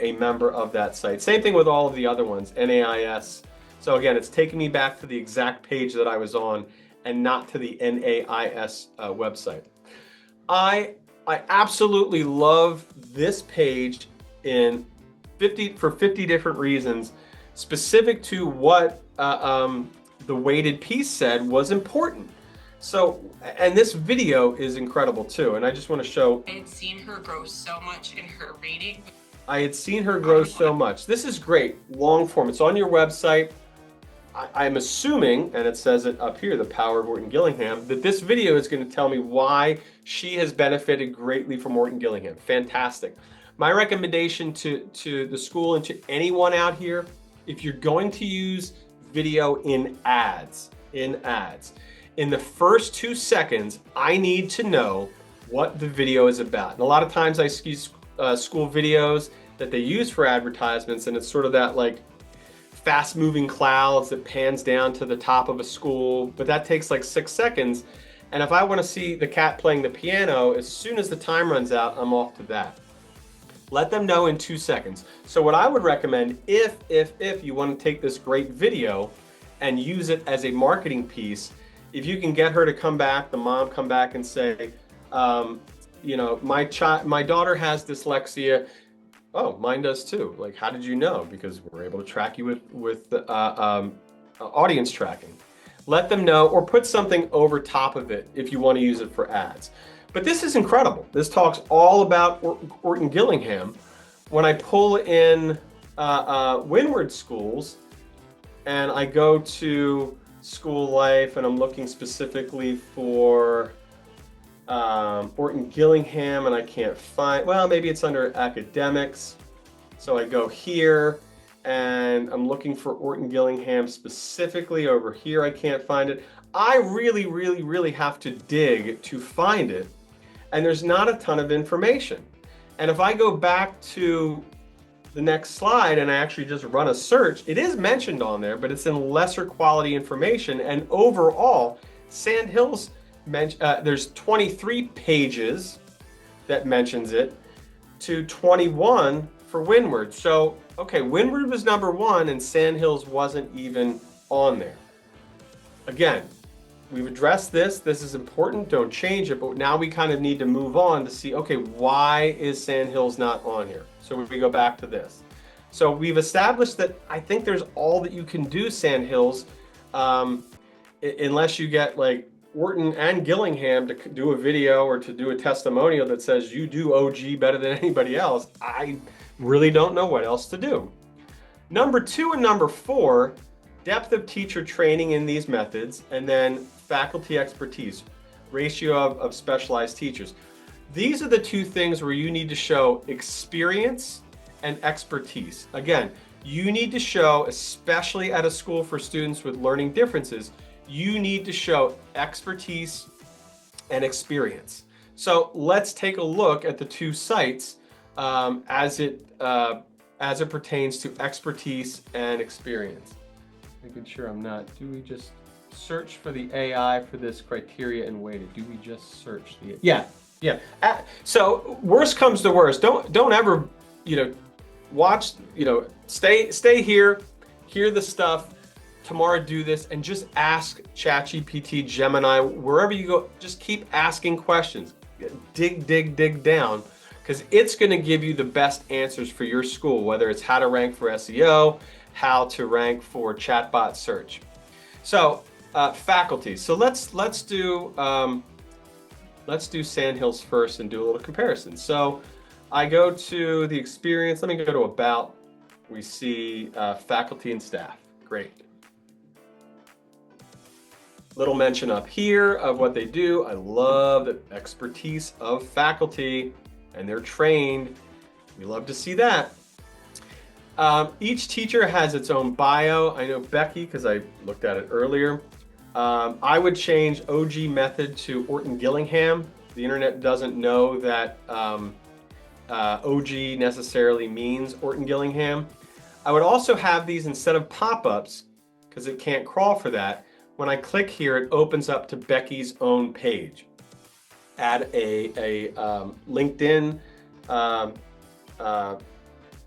a member of that site. Same thing with all of the other ones, NAIS. So again, it's taking me back to the exact page that I was on and not to the NAIS website. I absolutely love this page for 50 different reasons, specific to what the weighted piece said was important. So, and this video is incredible too. And I just want to show. I had seen her grow so much in her reading. This is great, long form. It's on your website. I'm assuming, and it says it up here, the power of Orton Gillingham, that this video is going to tell me why she has benefited greatly from Orton Gillingham. Fantastic. My recommendation to the school and to anyone out here, if you're going to use video in ads, in the first 2 seconds, I need to know what the video is about. And a lot of times I see school videos that they use for advertisements, and it's sort of that like fast moving clouds that pans down to the top of a school, but that takes like 6 seconds. And if I want to see the cat playing the piano, as soon as the time runs out, I'm off to that. Let them know in 2 seconds. So what I would recommend, if you want to take this great video and use it as a marketing piece, if you can get her to come back, the mom come back and say, my daughter has dyslexia. Oh, mine does too. Like, how did you know? Because we're able to track you with audience tracking. Let them know, or put something over top of it if you want to use it for ads. But this is incredible. This talks all about Orton Gillingham. When I pull in Windward schools and I go to school life and I'm looking specifically for Orton Gillingham and I can't find, well, maybe it's under academics. So I go here and I'm looking for Orton Gillingham specifically over here. I can't find it. I really have to dig to find it. And there's not a ton of information. And if I go back to the next slide and I actually just run a search, it is mentioned on there, but it's in lesser quality information. And overall, Sandhills, there's 23 pages that mentions it to 21 for Windward. So, okay, Windward was number 1 and Sandhills wasn't even on there. Again, we've addressed this. This is important. Don't change it. But now we kind of need to move on to see, okay, why is Sandhills not on here? So we go back to this. So we've established that I think there's all that you can do Sandhills, unless you get like Orton and Gillingham to do a video or to do a testimonial that says you do OG better than anybody else. I really don't know what else to do. Number 2 and number 4, depth of teacher training in these methods, and then faculty expertise, ratio of specialized teachers. These are the 2 things where you need to show experience and expertise. Again, you need to show, especially at a school for students with learning differences, you need to show expertise and experience. So let's take a look at the 2 sites as it pertains to expertise and experience. Making sure I'm not, do we just search for the AI for this criteria and wait? Do we just search the, yeah. So worst comes to worst, don't ever, watch, stay here, hear the stuff, tomorrow do this, and just ask ChatGPT, Gemini, wherever you go, just keep asking questions. Dig down, because it's going to give you the best answers for your school, whether it's how to rank for SEO, how to rank for chatbot search. So faculty. So let's do Sandhills first and do a little comparison. So I go to the experience. Let me go to about. We see faculty and staff. Great. Little mention up here of what they do. I love the expertise of faculty, and they're trained. We love to see that. Each teacher has its own bio. I know Becky, because I looked at it earlier. I would change OG method to Orton Gillingham. The internet doesn't know that OG necessarily means Orton Gillingham. I would also have these instead of pop-ups, because it can't crawl for that. When I click here, it opens up to Becky's own page. Add a LinkedIn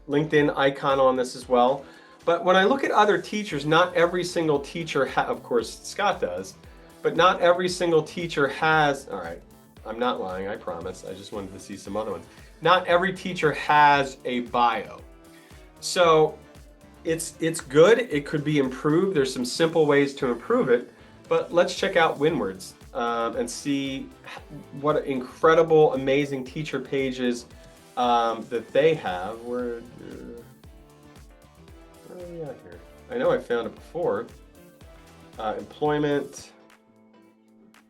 LinkedIn icon on this as well. But when I look at other teachers, not every single teacher, of course Scott does, but not every single teacher has, all right, I'm not lying, I promise. I just wanted to see some other ones. Not every teacher has a bio. So it's good, it could be improved. There's some simple ways to improve it, but let's check out Windward's and see what incredible, amazing teacher pages that they have. Where are we at here? I know I found it before. Employment.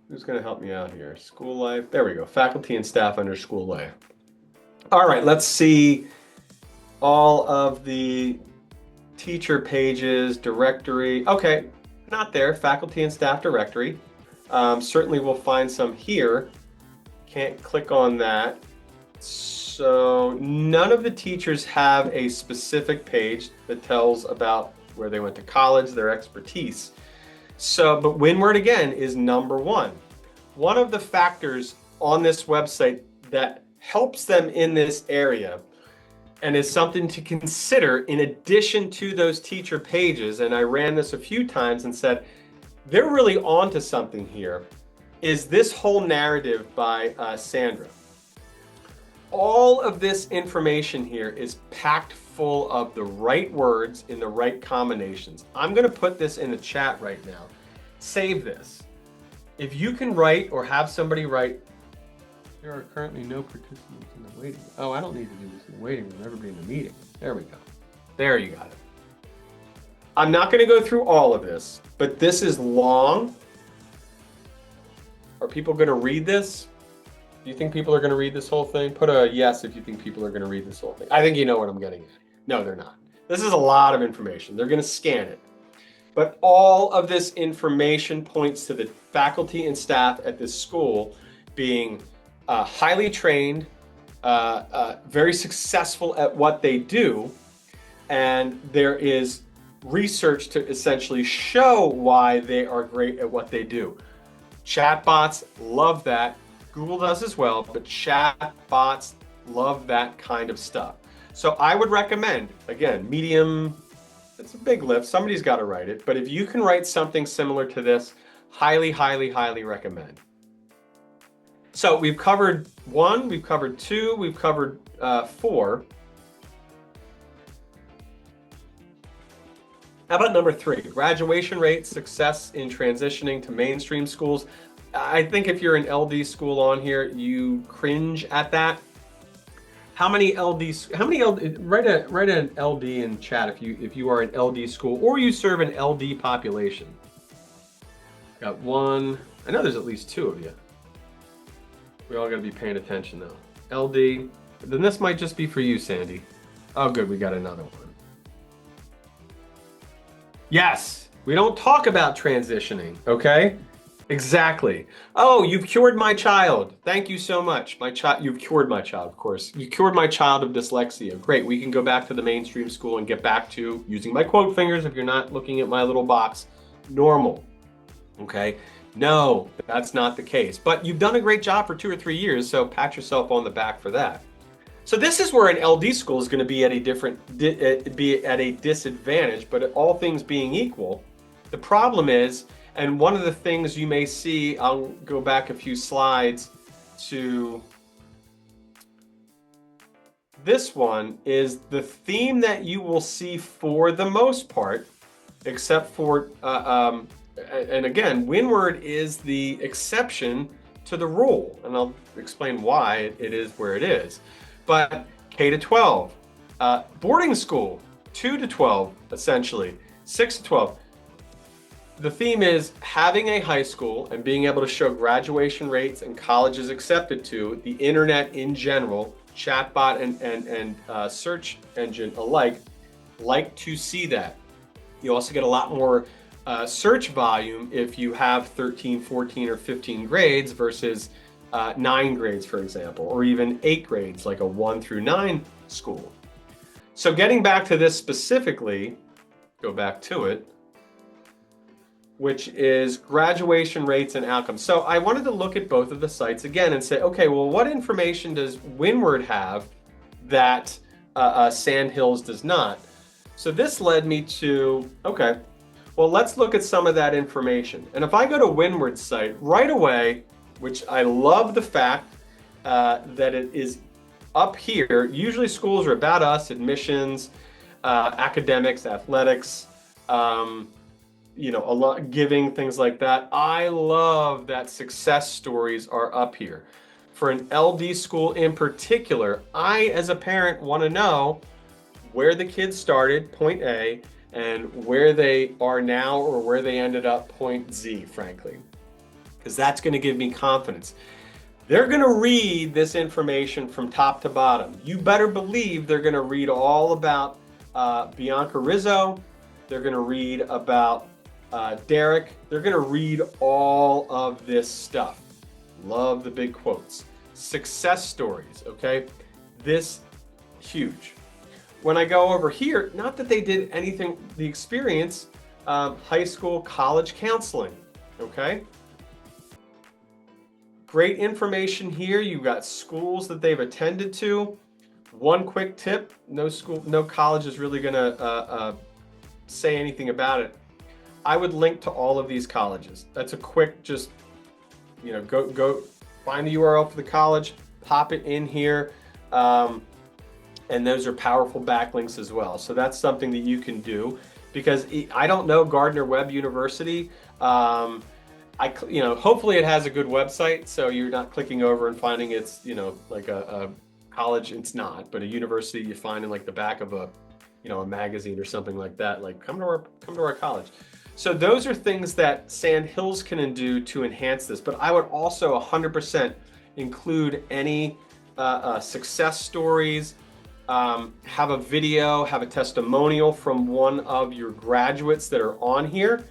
Who's going to help me out here? School life. There we go. Faculty and staff under school life. All right, let's see all of the teacher pages, directory. Okay, not there. Faculty and staff directory. Certainly we'll find some here. Can't click on that. So none of the teachers have a specific page that tells about where they went to college, their expertise. So, but Windward again is number 1. One of the factors on this website that helps them in this area and is something to consider in addition to those teacher pages, and I ran this a few times and said, they're really onto something here, is this whole narrative by Sandra. All of this information here is packed full of the right words in the right combinations. I'm going to put this in the chat right now. Save this. If you can write or have somebody write There are currently no participants in the waiting room. Oh, I don't need to do this in the waiting room. Everybody in the meeting. There we go. There you got it. I'm not going to go through all of this, but this is long. Are people going to read this? Do you think people are going to read this whole thing? Put a yes if you think people are going to read this whole thing. I think you know what I'm getting at. No, they're not. This is a lot of information. They're going to scan it. But all of this information points to the faculty and staff at this school being highly trained, very successful at what they do. And there is research to essentially show why they are great at what they do. Chatbots love that. Google does as well, but chatbots love that kind of stuff. So I would recommend, again, Medium, it's a big lift. Somebody's got to write it. But if you can write something similar to this, highly, highly, highly recommend. So we've covered 1, we've covered 2, we've covered 4. How about number 3? Graduation rate, success in transitioning to mainstream schools. I think if you're an LD school on here, you cringe at that. How many LDs? How many LD? Write an LD in chat if you are an LD school or you serve an LD population. Got 1. I know there's at least 2 of you. We all got to be paying attention though. LD. Then this might just be for you, Sandy. Oh, good. We got another one. Yes, we don't talk about transitioning, okay? Exactly. Oh, you've cured my child. Thank you so much. You've cured my child, of course. You cured my child of dyslexia. Great, we can go back to the mainstream school and get back to, using my quote fingers if you're not looking at my little box, normal, okay? No, that's not the case. But you've done a great job for 2 or 3 years, so pat yourself on the back for that. So this is where an LD school is going to be at a disadvantage, but all things being equal, the problem is, and one of the things you may see, I'll go back a few slides to this one, is the theme that you will see for the most part, except for, and again, Windward is the exception to the rule, and I'll explain why it is where it is. But K to 12, boarding school, 2 to 12, essentially, 6 to 12. The theme is having a high school and being able to show graduation rates and colleges accepted to, the internet in general, chatbot and search engine alike, like to see that. You also get a lot more search volume if you have 13, 14, or 15 grades versus 9 grades, for example, or even 8 grades, like a 1 through 9 school. So getting back to this specifically, go back to it, which is graduation rates and outcomes. So I wanted to look at both of the sites again and say, okay, well, what information does Windward have that Sandhills does not? So this led me to, okay, well, let's look at some of that information. And if I go to Windward's site right away, which I love the fact that it is up here. Usually schools are about us, admissions, academics, athletics, you know, a lot, giving, things like that. I love that success stories are up here. For an LD school in particular, I, as a parent, want to know where the kids started, point A, and where they are now or where they ended up, point Z, frankly. Because that's going to give me confidence. They're going to read this information from top to bottom. You better believe they're going to read all about Bianca Rizzo. They're going to read about Derek. They're going to read all of this stuff. Love the big quotes. Success stories, okay? This, huge. When I go over here, not that they did anything, the experience, high school, college counseling, okay? Great information here. You've got schools that they've attended to. One quick tip, no school, no college is really gonna say anything about it. I would link to all of these colleges. That's a quick, just, you know, go find the URL for the college, pop it in here, and those are powerful backlinks as well. So that's something that you can do, because I don't know Gardner-Webb University. hopefully it has a good website, so you're not clicking over and finding it's, like a college. It's not, but a university you find in like the back of a magazine or something like that. Like come to our college. So those are things that Sand Hills can do to enhance this. But I would also 100% include any success stories. Have a video, have a testimonial from one of your graduates that are on here.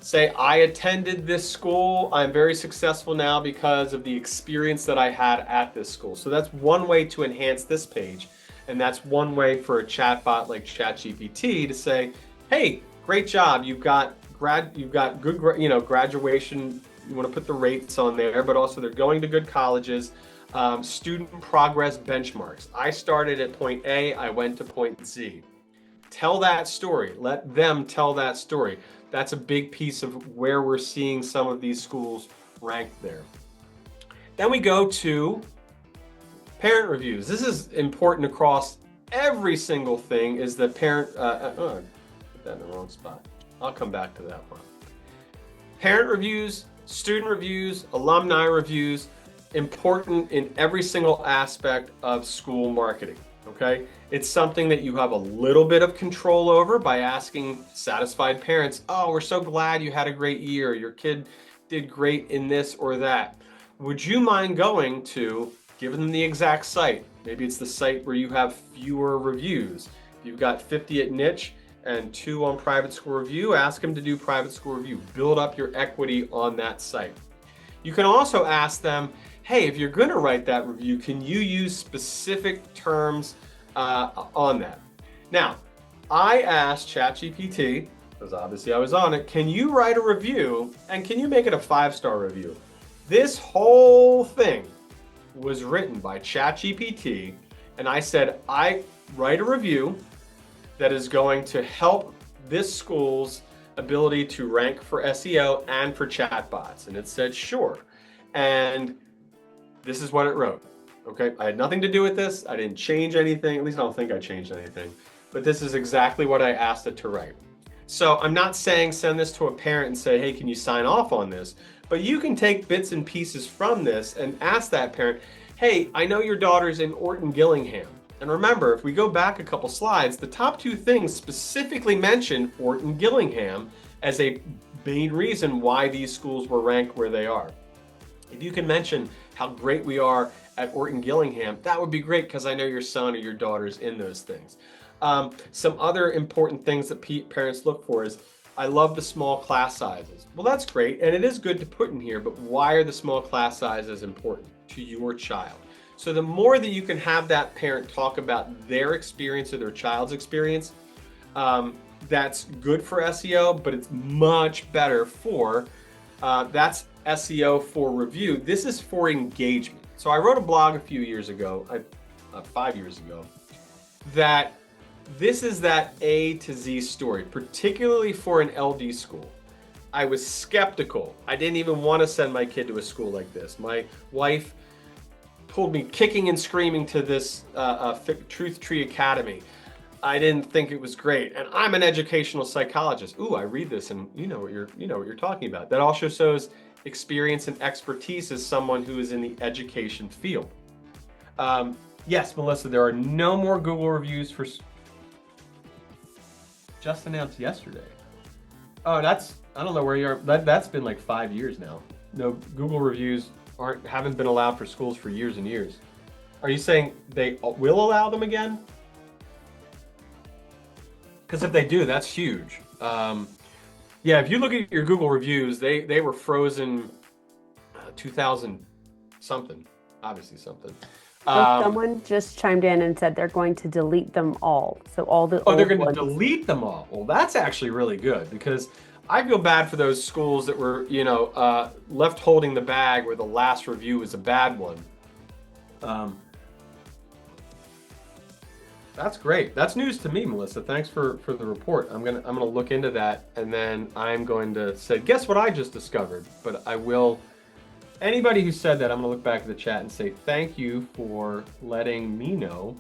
Say, I attended this school. I'm very successful now because of the experience that I had at this school. So that's one way to enhance this page. And that's one way for a chatbot like ChatGPT to say, hey, great job. You've got good, graduation. You want to put the rates on there, but also they're going to good colleges. Student progress benchmarks. I started at point A, I went to point Z. Tell that story. Let them tell that story. That's a big piece of where we're seeing some of these schools ranked there. Then we go to parent reviews. This is important across every single thing, is the parent, put that in the wrong spot. I'll come back to that one. Parent reviews, student reviews, alumni reviews, important in every single aspect of school marketing, okay? It's something that you have a little bit of control over by asking satisfied parents, oh, we're so glad you had a great year. Your kid did great in this or that. Would you mind going to, give them the exact site? Maybe it's the site where you have fewer reviews. If you've got 50 at niche and 2 on private school review, ask them to do private school review. Build up your equity on that site. You can also ask them, hey, if you're going to write that review, can you use specific terms on that? Now, I asked ChatGPT, because obviously I was on it, can you write a review and can you make it a 5-star review? This whole thing was written by ChatGPT, and I said, I write a review that is going to help this school's ability to rank for SEO and for chatbots. And it said, sure. And this is what it wrote. Okay, I had nothing to do with this. I didn't change anything. At least I don't think I changed anything. But this is exactly what I asked it to write. So I'm not saying send this to a parent and say, hey, can you sign off on this? But you can take bits and pieces from this and ask that parent, hey, I know your daughter's in Orton Gillingham. And remember, if we go back a couple slides, the top 2 things specifically mention Orton Gillingham as a main reason why these schools were ranked where they are. If you can mention how great we are at Orton Gillingham, that would be great because I know your son or your daughter's in those things. Some other important things that parents look for is, I love the small class sizes. Well, that's great, and it is good to put in here, but why are the small class sizes important to your child? So the more that you can have that parent talk about their experience or their child's experience, that's good for SEO, but it's much better for, that's SEO for review. This is for engagement. So I wrote a blog a few years ago, 5 years ago, that this is that A to Z story, particularly for an LD school. I was skeptical. I didn't even want to send my kid to a school like this. My wife pulled me kicking and screaming to this Truth Tree Academy. I didn't think it was great. And I'm an educational psychologist. Ooh, I read this and you know what you're talking about. That also shows experience and expertise as someone who is in the education field. Yes, Melissa, there are no more Google reviews for just announced yesterday. Oh, I don't know where you are. That's been like 5 years now. No, Google reviews haven't been allowed for schools for years and years. Are you saying they will allow them again? Because if they do, that's huge. Yeah, if you look at your Google reviews, they were frozen 2000 something, obviously something. So someone just chimed in and said they're going to delete them all. So all the they're going to delete them all. Well, that's actually really good because I feel bad for those schools that were, left holding the bag where the last review was a bad one. That's great. That's news to me, Melissa. Thanks for the report. I'm gonna look into that, and then I'm going to say, guess what I just discovered? But I will. Anybody who said that, I'm gonna look back at the chat and say thank you for letting me know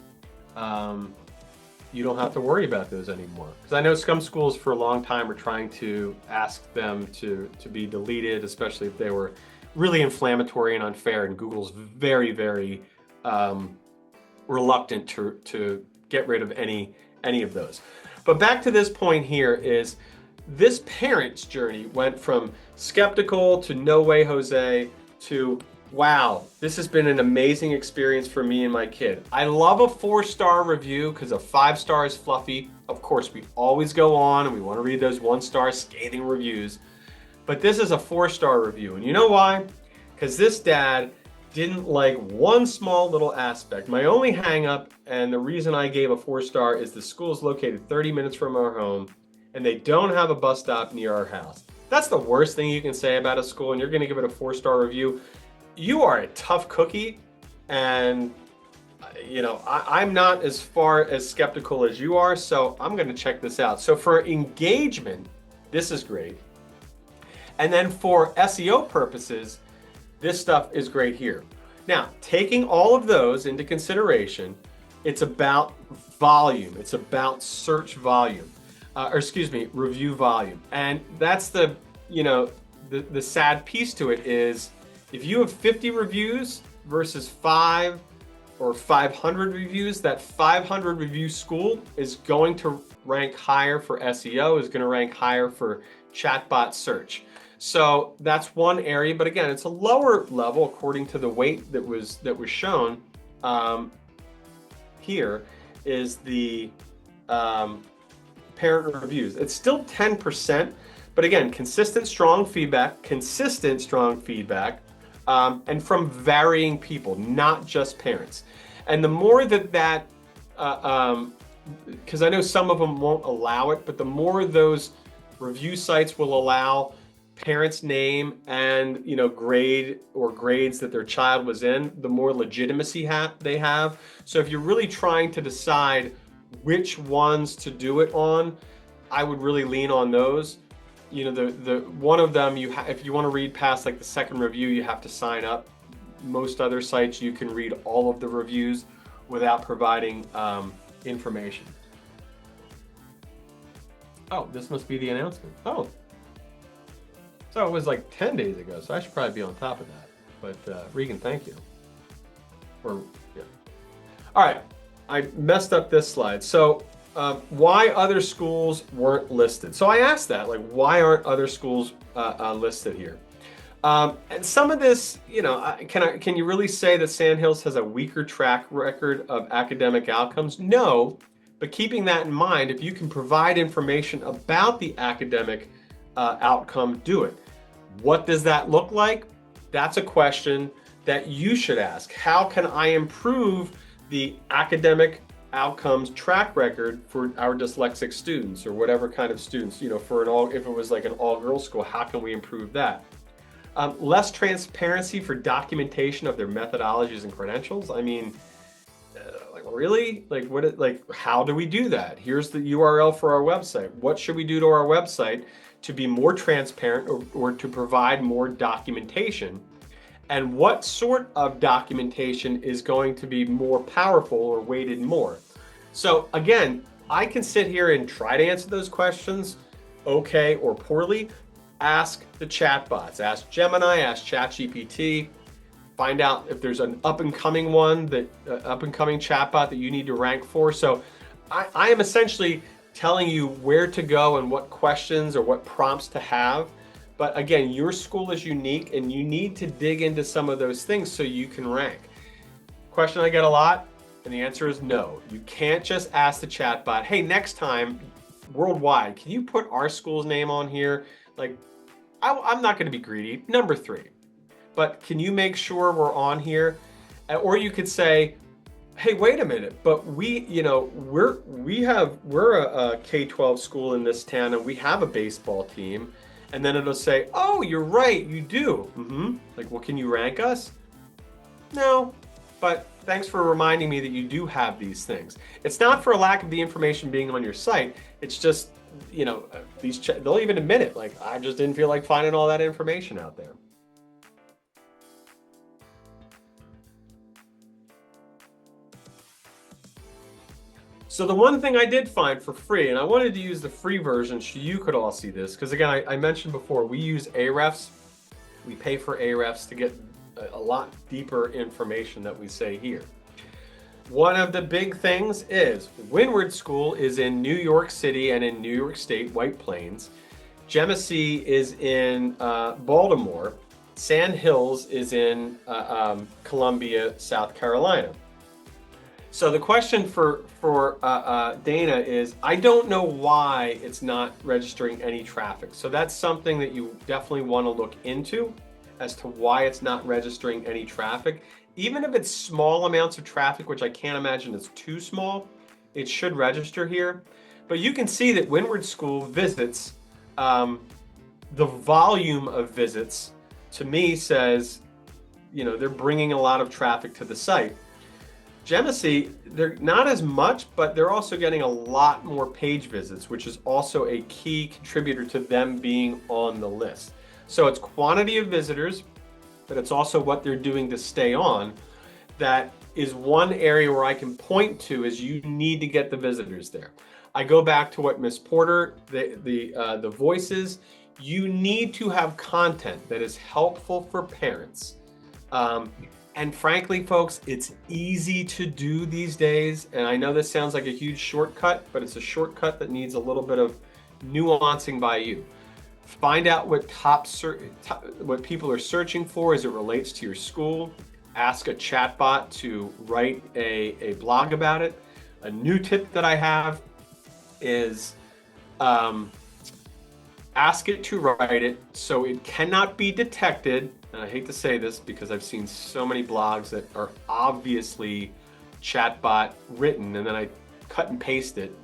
you don't have to worry about those anymore. Because I know some schools for a long time were trying to ask them to be deleted, especially if they were really inflammatory and unfair. And Google's very, very reluctant to get rid of any of those. But back to this point here is this parent's journey went from skeptical to no way, Jose, to wow, this has been an amazing experience for me and my kid. I love a 4-star review because a 5-star is fluffy. Of course, we always go on and we want to read those 1-star scathing reviews. But this is a 4-star review. And you know why? Because this dad didn't like one small little aspect. My only hang up, and the reason I gave a 4-star, is the school is located 30 minutes from our home and they don't have a bus stop near our house. That's the worst thing you can say about a school, and you're going to give it a 4-star review. You are a tough cookie, and you know, I'm not as far as skeptical as you are, so I'm going to check this out. So for engagement, this is great. And then for SEO purposes, this stuff is great here. Now, taking all of those into consideration, it's about volume. It's about search volume, review volume. And that's the, you know, the sad piece to it is if you have 50 reviews versus 5 or 500 reviews, that 500 review school is going to rank higher for SEO, is going to rank higher for chatbot search. So that's one area, but again, it's a lower level according to the weight that was shown. Here is the parent reviews. It's still 10%, but again, consistent, strong feedback, and from varying people, not just parents. And the more that, because I know some of them won't allow it, but the more those review sites will allow parents' name and, you know, grade or grades that their child was in, the more legitimacy they have. So if you're really trying to decide which ones to do it on, I would really lean on those. You know, the one of them, if you want to read past like the second review, you have to sign up. Most other sites, you can read all of the reviews without providing information. Oh, this must be the announcement. Oh. So it was like 10 days ago, so I should probably be on top of that. But Regan, thank you. Yeah. All right, I messed up this slide. So why other schools weren't listed? So I asked that, like, why aren't other schools listed here? And some of this, you know, can you really say that Sandhills has a weaker track record of academic outcomes? No, but keeping that in mind, if you can provide information about the academic outcome, do it. What does that look like? That's a question that you should ask. How can I improve the academic outcomes track record for our dyslexic students or whatever kind of students, you know, if it was like an all-girls school, how can we improve that? Less transparency for documentation of their methodologies and credentials. I mean, like really? How do we do that? Here's the URL for our website. What should we do to our website to be more transparent or to provide more documentation? And what sort of documentation is going to be more powerful or weighted more? So again, I can sit here and try to answer those questions, okay or poorly. Ask the chatbots, ask Gemini, ask ChatGPT, find out if there's an up-and-coming chatbot that you need to rank for. So I am essentially telling you where to go and what questions or what prompts to have. But again, your school is unique and you need to dig into some of those things so you can rank. Question I get a lot, and the answer is no. You can't just ask the chatbot, hey, next time, worldwide, can you put our school's name on here? Like, I'm not gonna be greedy, number 3. But can you make sure we're on here? Or you could say, hey, wait a minute, but we're a K-12 school in this town and we have a baseball team. And then it'll say, oh, you're right, you do. Like, well, can you rank us? No, but thanks for reminding me that you do have these things. It's not for a lack of the information being on your site. It's just, you know, they'll even admit it. Like, I just didn't feel like finding all that information out there. So the one thing I did find for free, and I wanted to use the free version so you could all see this, because again, I mentioned before, we use Ahrefs. We pay for Ahrefs to get a lot deeper information that we say here. One of the big things is Windward School is in New York City and in New York State, White Plains. Genesee is in Baltimore. Sand Hills is in Columbia, South Carolina. So the question for Dana is, I don't know why it's not registering any traffic. So that's something that you definitely want to look into as to why it's not registering any traffic. Even if it's small amounts of traffic, which I can't imagine is too small, it should register here. But you can see that Windward School visits, the volume of visits to me says, they're bringing a lot of traffic to the site. Genesee, they're not as much, but they're also getting a lot more page visits, which is also a key contributor to them being on the list. So it's quantity of visitors, but it's also what they're doing to stay on. That is one area where I can point to is you need to get the visitors there. I go back to what Miss Porter, the voices, you need to have content that is helpful for parents. And frankly, folks, it's easy to do these days. And I know this sounds like a huge shortcut, but it's a shortcut that needs a little bit of nuancing by you. Find out what what people are searching for as it relates to your school. Ask a chatbot to write a blog about it. A new tip that I have is ask it to write it so it cannot be detected. And I hate to say this because I've seen so many blogs that are obviously chatbot written, and then I cut and paste it.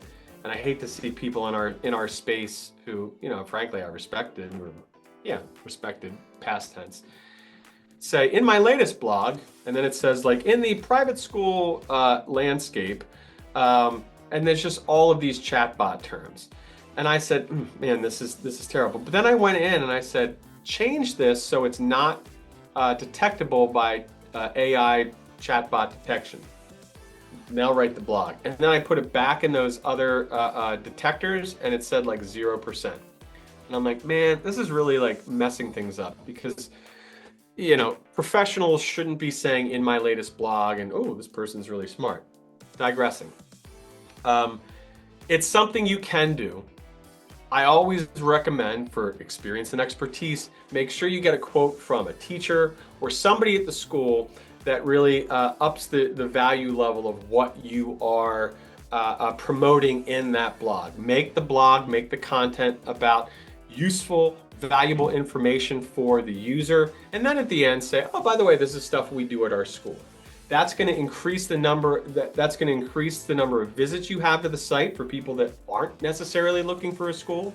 And I hate to see people in our space who, frankly, I respected, respected past tense, say in my latest blog, and then it says like in the private school landscape, and there's just all of these chatbot terms. And I said, man, this is terrible. But then I went in and I said, change this so it's not detectable by AI chatbot detection. Now write the blog. And then I put it back in those other detectors and it said like 0%. And I'm like, man, this is really like messing things up because, professionals shouldn't be saying in my latest blog and, oh, this person's really smart. Digressing. It's something you can do. I always recommend, for experience and expertise, make sure you get a quote from a teacher or somebody at the school that really ups the value level of what you are promoting in that blog. Make the blog, make the content about useful, valuable information for the user, and then at the end say, oh, by the way, this is stuff we do at our school. That's going to increase the number. That's going to increase the number of visits you have to the site for people that aren't necessarily looking for a school,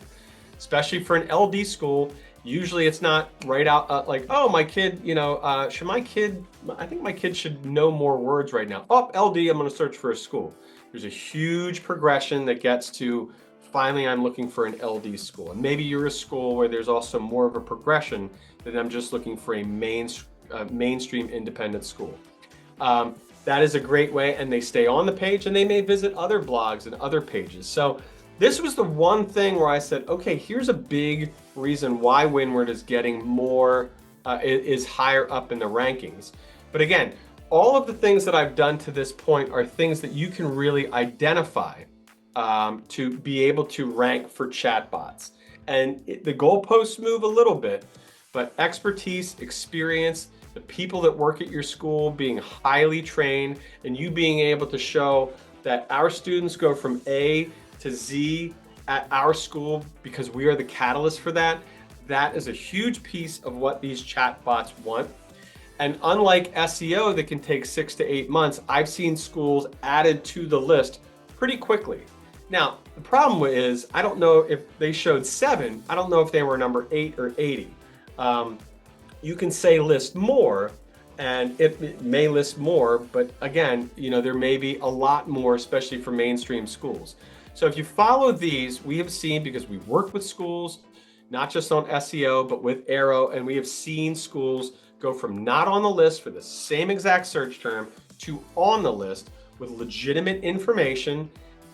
especially for an LD school. Usually, it's not right out like, oh, my kid. Should my kid? I think my kid should know more words right now. Oh, LD. I'm going to search for a school. There's a huge progression that gets to finally I'm looking for an LD school, and maybe you're a school where there's also more of a progression than I'm just looking for a mainstream independent school. That is a great way, and they stay on the page and they may visit other blogs and other pages. So this was the one thing where I said, okay, here's a big reason why Windward is getting more, is higher up in the rankings. But again, all of the things that I've done to this point are things that you can really identify to be able to rank for chatbots. And the goalposts move a little bit, but expertise, experience, the people that work at your school being highly trained, and you being able to show that our students go from A to Z at our school because we are the catalyst for that, that is a huge piece of what these chatbots want. And unlike SEO that can take 6 to 8 months, I've seen schools added to the list pretty quickly. Now, the problem is, I don't know if they showed 7, I don't know if they were number 8 or 80. You can say list more, and it may list more, but again, there may be a lot more, especially for mainstream schools. So if you follow these, we have seen, because we've worked with schools, not just on SEO, but with AIRO, and we have seen schools go from not on the list for the same exact search term to on the list with legitimate information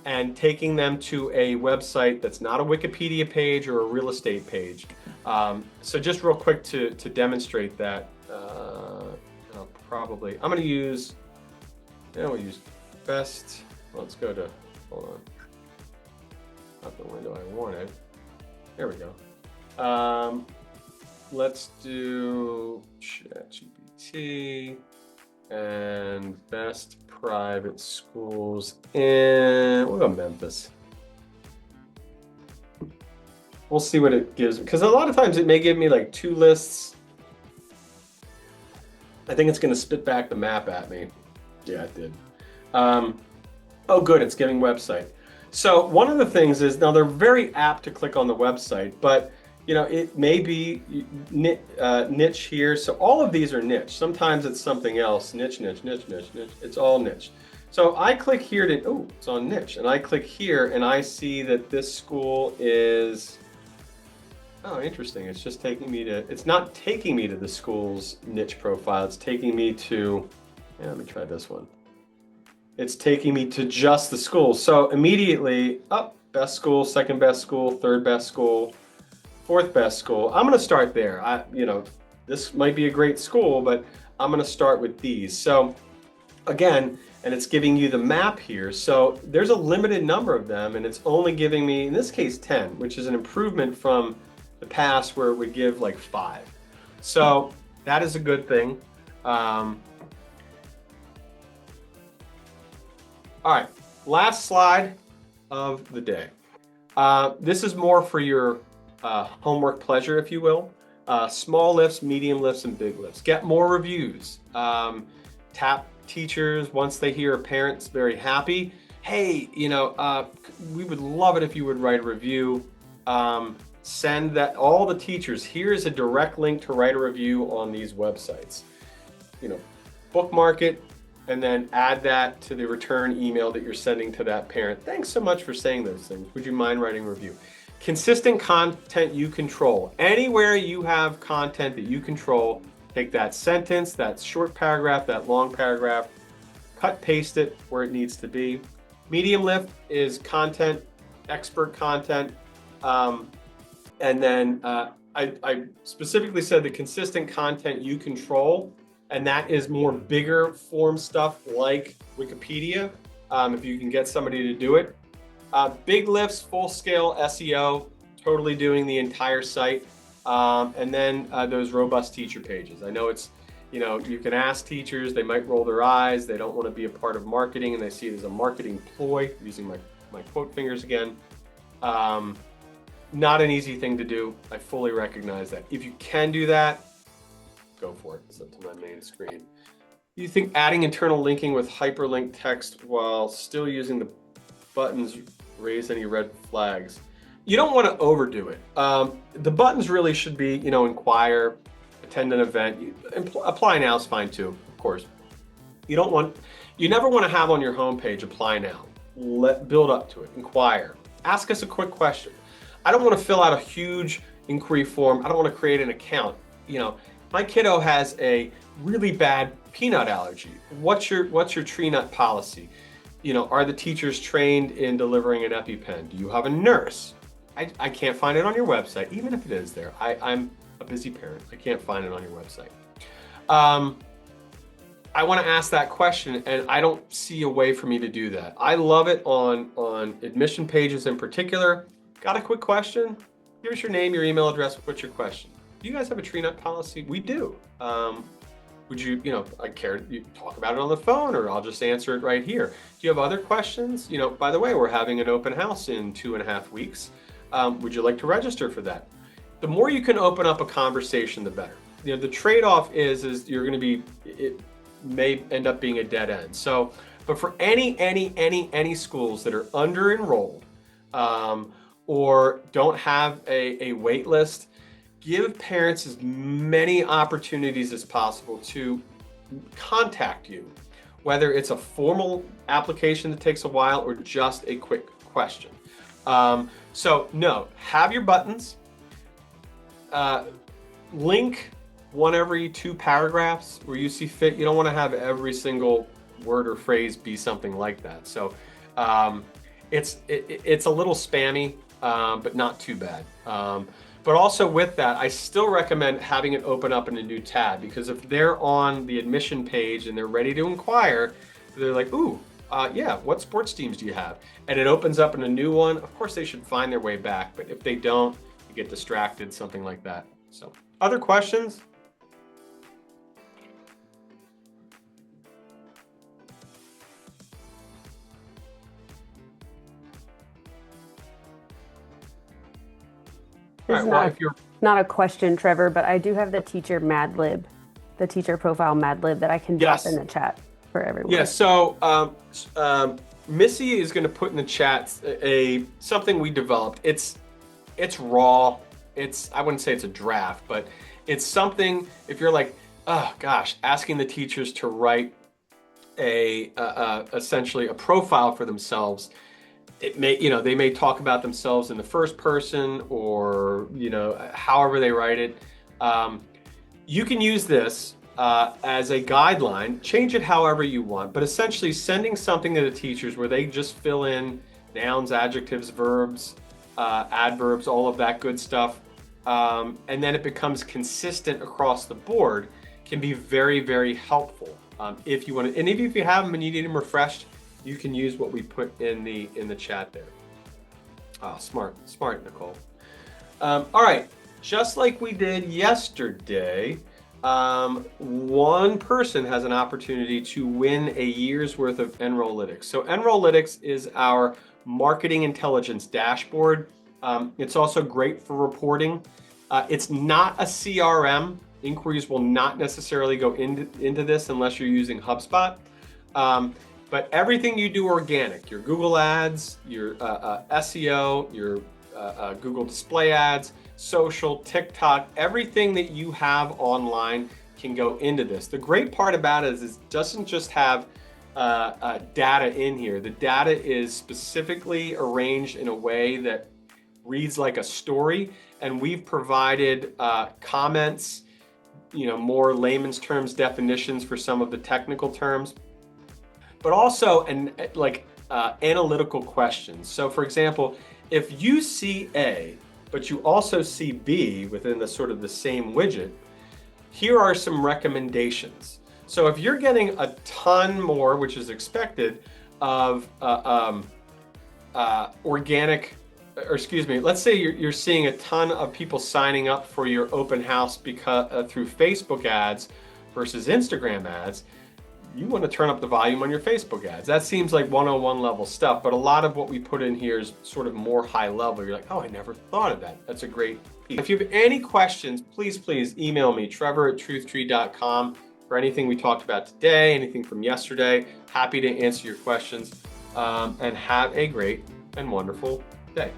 and taking them to a website that's not a Wikipedia page or a real estate page. So just real quick to demonstrate that, I'm going to use, we'll use best. Let's go to, hold on, not the window I wanted. There we go. Let's do ChatGPT and best private schools in, we'll go Memphis. We'll see what it gives, because a lot of times it may give me like 2 lists. I think it's going to spit back the map at me. Yeah, it did. Oh, good, it's giving website. So one of the things is, now they're very apt to click on the website, but it may be niche here. So all of these are niche. Sometimes it's something else. Niche. It's all niche. So I click here to, oh, it's on niche. And I click here and I see that this school is, oh, interesting. It's just taking me to, it's not taking me to the school's niche profile. It's taking me to, let me try this one. It's taking me to just the school. So immediately, best school, second best school, third best school, fourth best school. I'm going to start there. This might be a great school, but I'm going to start with these. So again, and it's giving you the map here. So there's a limited number of them, and it's only giving me, in this case, 10, which is an improvement from the past where it would give like 5. So that is a good thing. All right, last slide of the day. This is more for your homework pleasure, if you will. Small lifts, medium lifts, and big lifts. Get more reviews. Tap teachers once they hear a parent's very happy. Hey, we would love it if you would write a review. Send that all the teachers. Here's a direct link to write a review on these websites. Bookmark it, and then add that to the return email that you're sending to that parent. Thanks so much for saying those things. Would you mind writing a review? Consistent content you control. Anywhere you have content that you control, take that sentence, that short paragraph, that long paragraph, cut, paste it where it needs to be. Medium lift is content, expert content. And then I specifically said the consistent content you control, and that is more bigger form stuff like Wikipedia, if you can get somebody to do it. Big lifts, full scale SEO, totally doing the entire site. And then those robust teacher pages. I know it's, you can ask teachers, they might roll their eyes, they don't want to be a part of marketing, and they see it as a marketing ploy, using my quote fingers again. Not an easy thing to do. I fully recognize that. If you can do that, go for it. It's up to my main screen. You think adding internal linking with hyperlink text while still using the buttons raise any red flags? You don't want to overdo it. The buttons really should be, inquire, attend an event. Apply now is fine too, of course. You never want to have on your homepage, apply now. Build up to it, inquire. Ask us a quick question. I don't want to fill out a huge inquiry form. I don't want to create an account. My kiddo has a really bad peanut allergy. What's your tree nut policy? Are the teachers trained in delivering an EpiPen? Do you have a nurse? I can't find it on your website, even if it is there. I'm a busy parent. I can't find it on your website. I want to ask that question, and I don't see a way for me to do that. I love it on admission pages in particular. Got a quick question? Give us your name, your email address. What's your question? Do you guys have a tree nut policy? We do. Would you, I care you talk about it on the phone, or I'll just answer it right here. Do you have other questions? By the way, we're having an open house in 2.5 weeks. Would you like to register for that? The more you can open up a conversation, the better. The trade-off is you're going to be, it may end up being a dead end. So, but for any schools that are under enrolled, or don't have a wait list, give parents as many opportunities as possible to contact you, whether it's a formal application that takes a while or just a quick question. So no, have your buttons, link one every 2 paragraphs where you see fit. You don't want to have every single word or phrase be something like that. So, it's a little spammy, but not too bad. But also with that, I still recommend having it open up in a new tab, because if they're on the admission page and they're ready to inquire, they're like, ooh, yeah, what sports teams do you have? And it opens up in a new one. Of course, they should find their way back, but if they don't, you get distracted, something like that. So, other questions? All This right, is well, not, if you're not a question, Trevor, but I do have the teacher Mad Lib, the teacher profile Mad Lib that I can drop Yes. in the chat for everyone. Yeah, so Missy is going to put in the chat something we developed. It's raw. I wouldn't say it's a draft, but it's something. If you're like, oh gosh, asking the teachers to write essentially a profile for themselves. It may, they may talk about themselves in the first person, or however they write it. You can use this as a guideline, change it however you want, but essentially sending something to the teachers where they just fill in nouns, adjectives, verbs, adverbs, all of that good stuff. And then it becomes consistent across the board, can be very, very helpful. If you want to, and if you have them and you need them refreshed, you can use what we put in the chat there. Oh, smart, Nicole. All right, just like we did yesterday, one person has an opportunity to win a year's worth of Enrolllytics. So Enrolllytics is our marketing intelligence dashboard. It's also great for reporting. It's not a CRM. Inquiries will not necessarily go into this unless you're using HubSpot. But everything you do organic, your Google ads, your SEO, your Google display ads, social, TikTok, everything that you have online can go into this. The great part about it is it doesn't just have data in here. The data is specifically arranged in a way that reads like a story, and we've provided comments, more layman's terms definitions for some of the technical terms, but also analytical questions. So for example, if you see A, but you also see B within the sort of the same widget, here are some recommendations. So if you're getting a ton more, which is expected, of organic, or excuse me, let's say you're seeing a ton of people signing up for your open house because through Facebook ads versus Instagram ads, you want to turn up the volume on your Facebook ads. That seems like 101 level stuff, but a lot of what we put in here is sort of more high level. You're like, oh, I never thought of that. That's a great piece. If you have any questions, please email me, trevor@truthtree.com, for anything we talked about today, anything from yesterday. Happy to answer your questions, and have a great and wonderful day.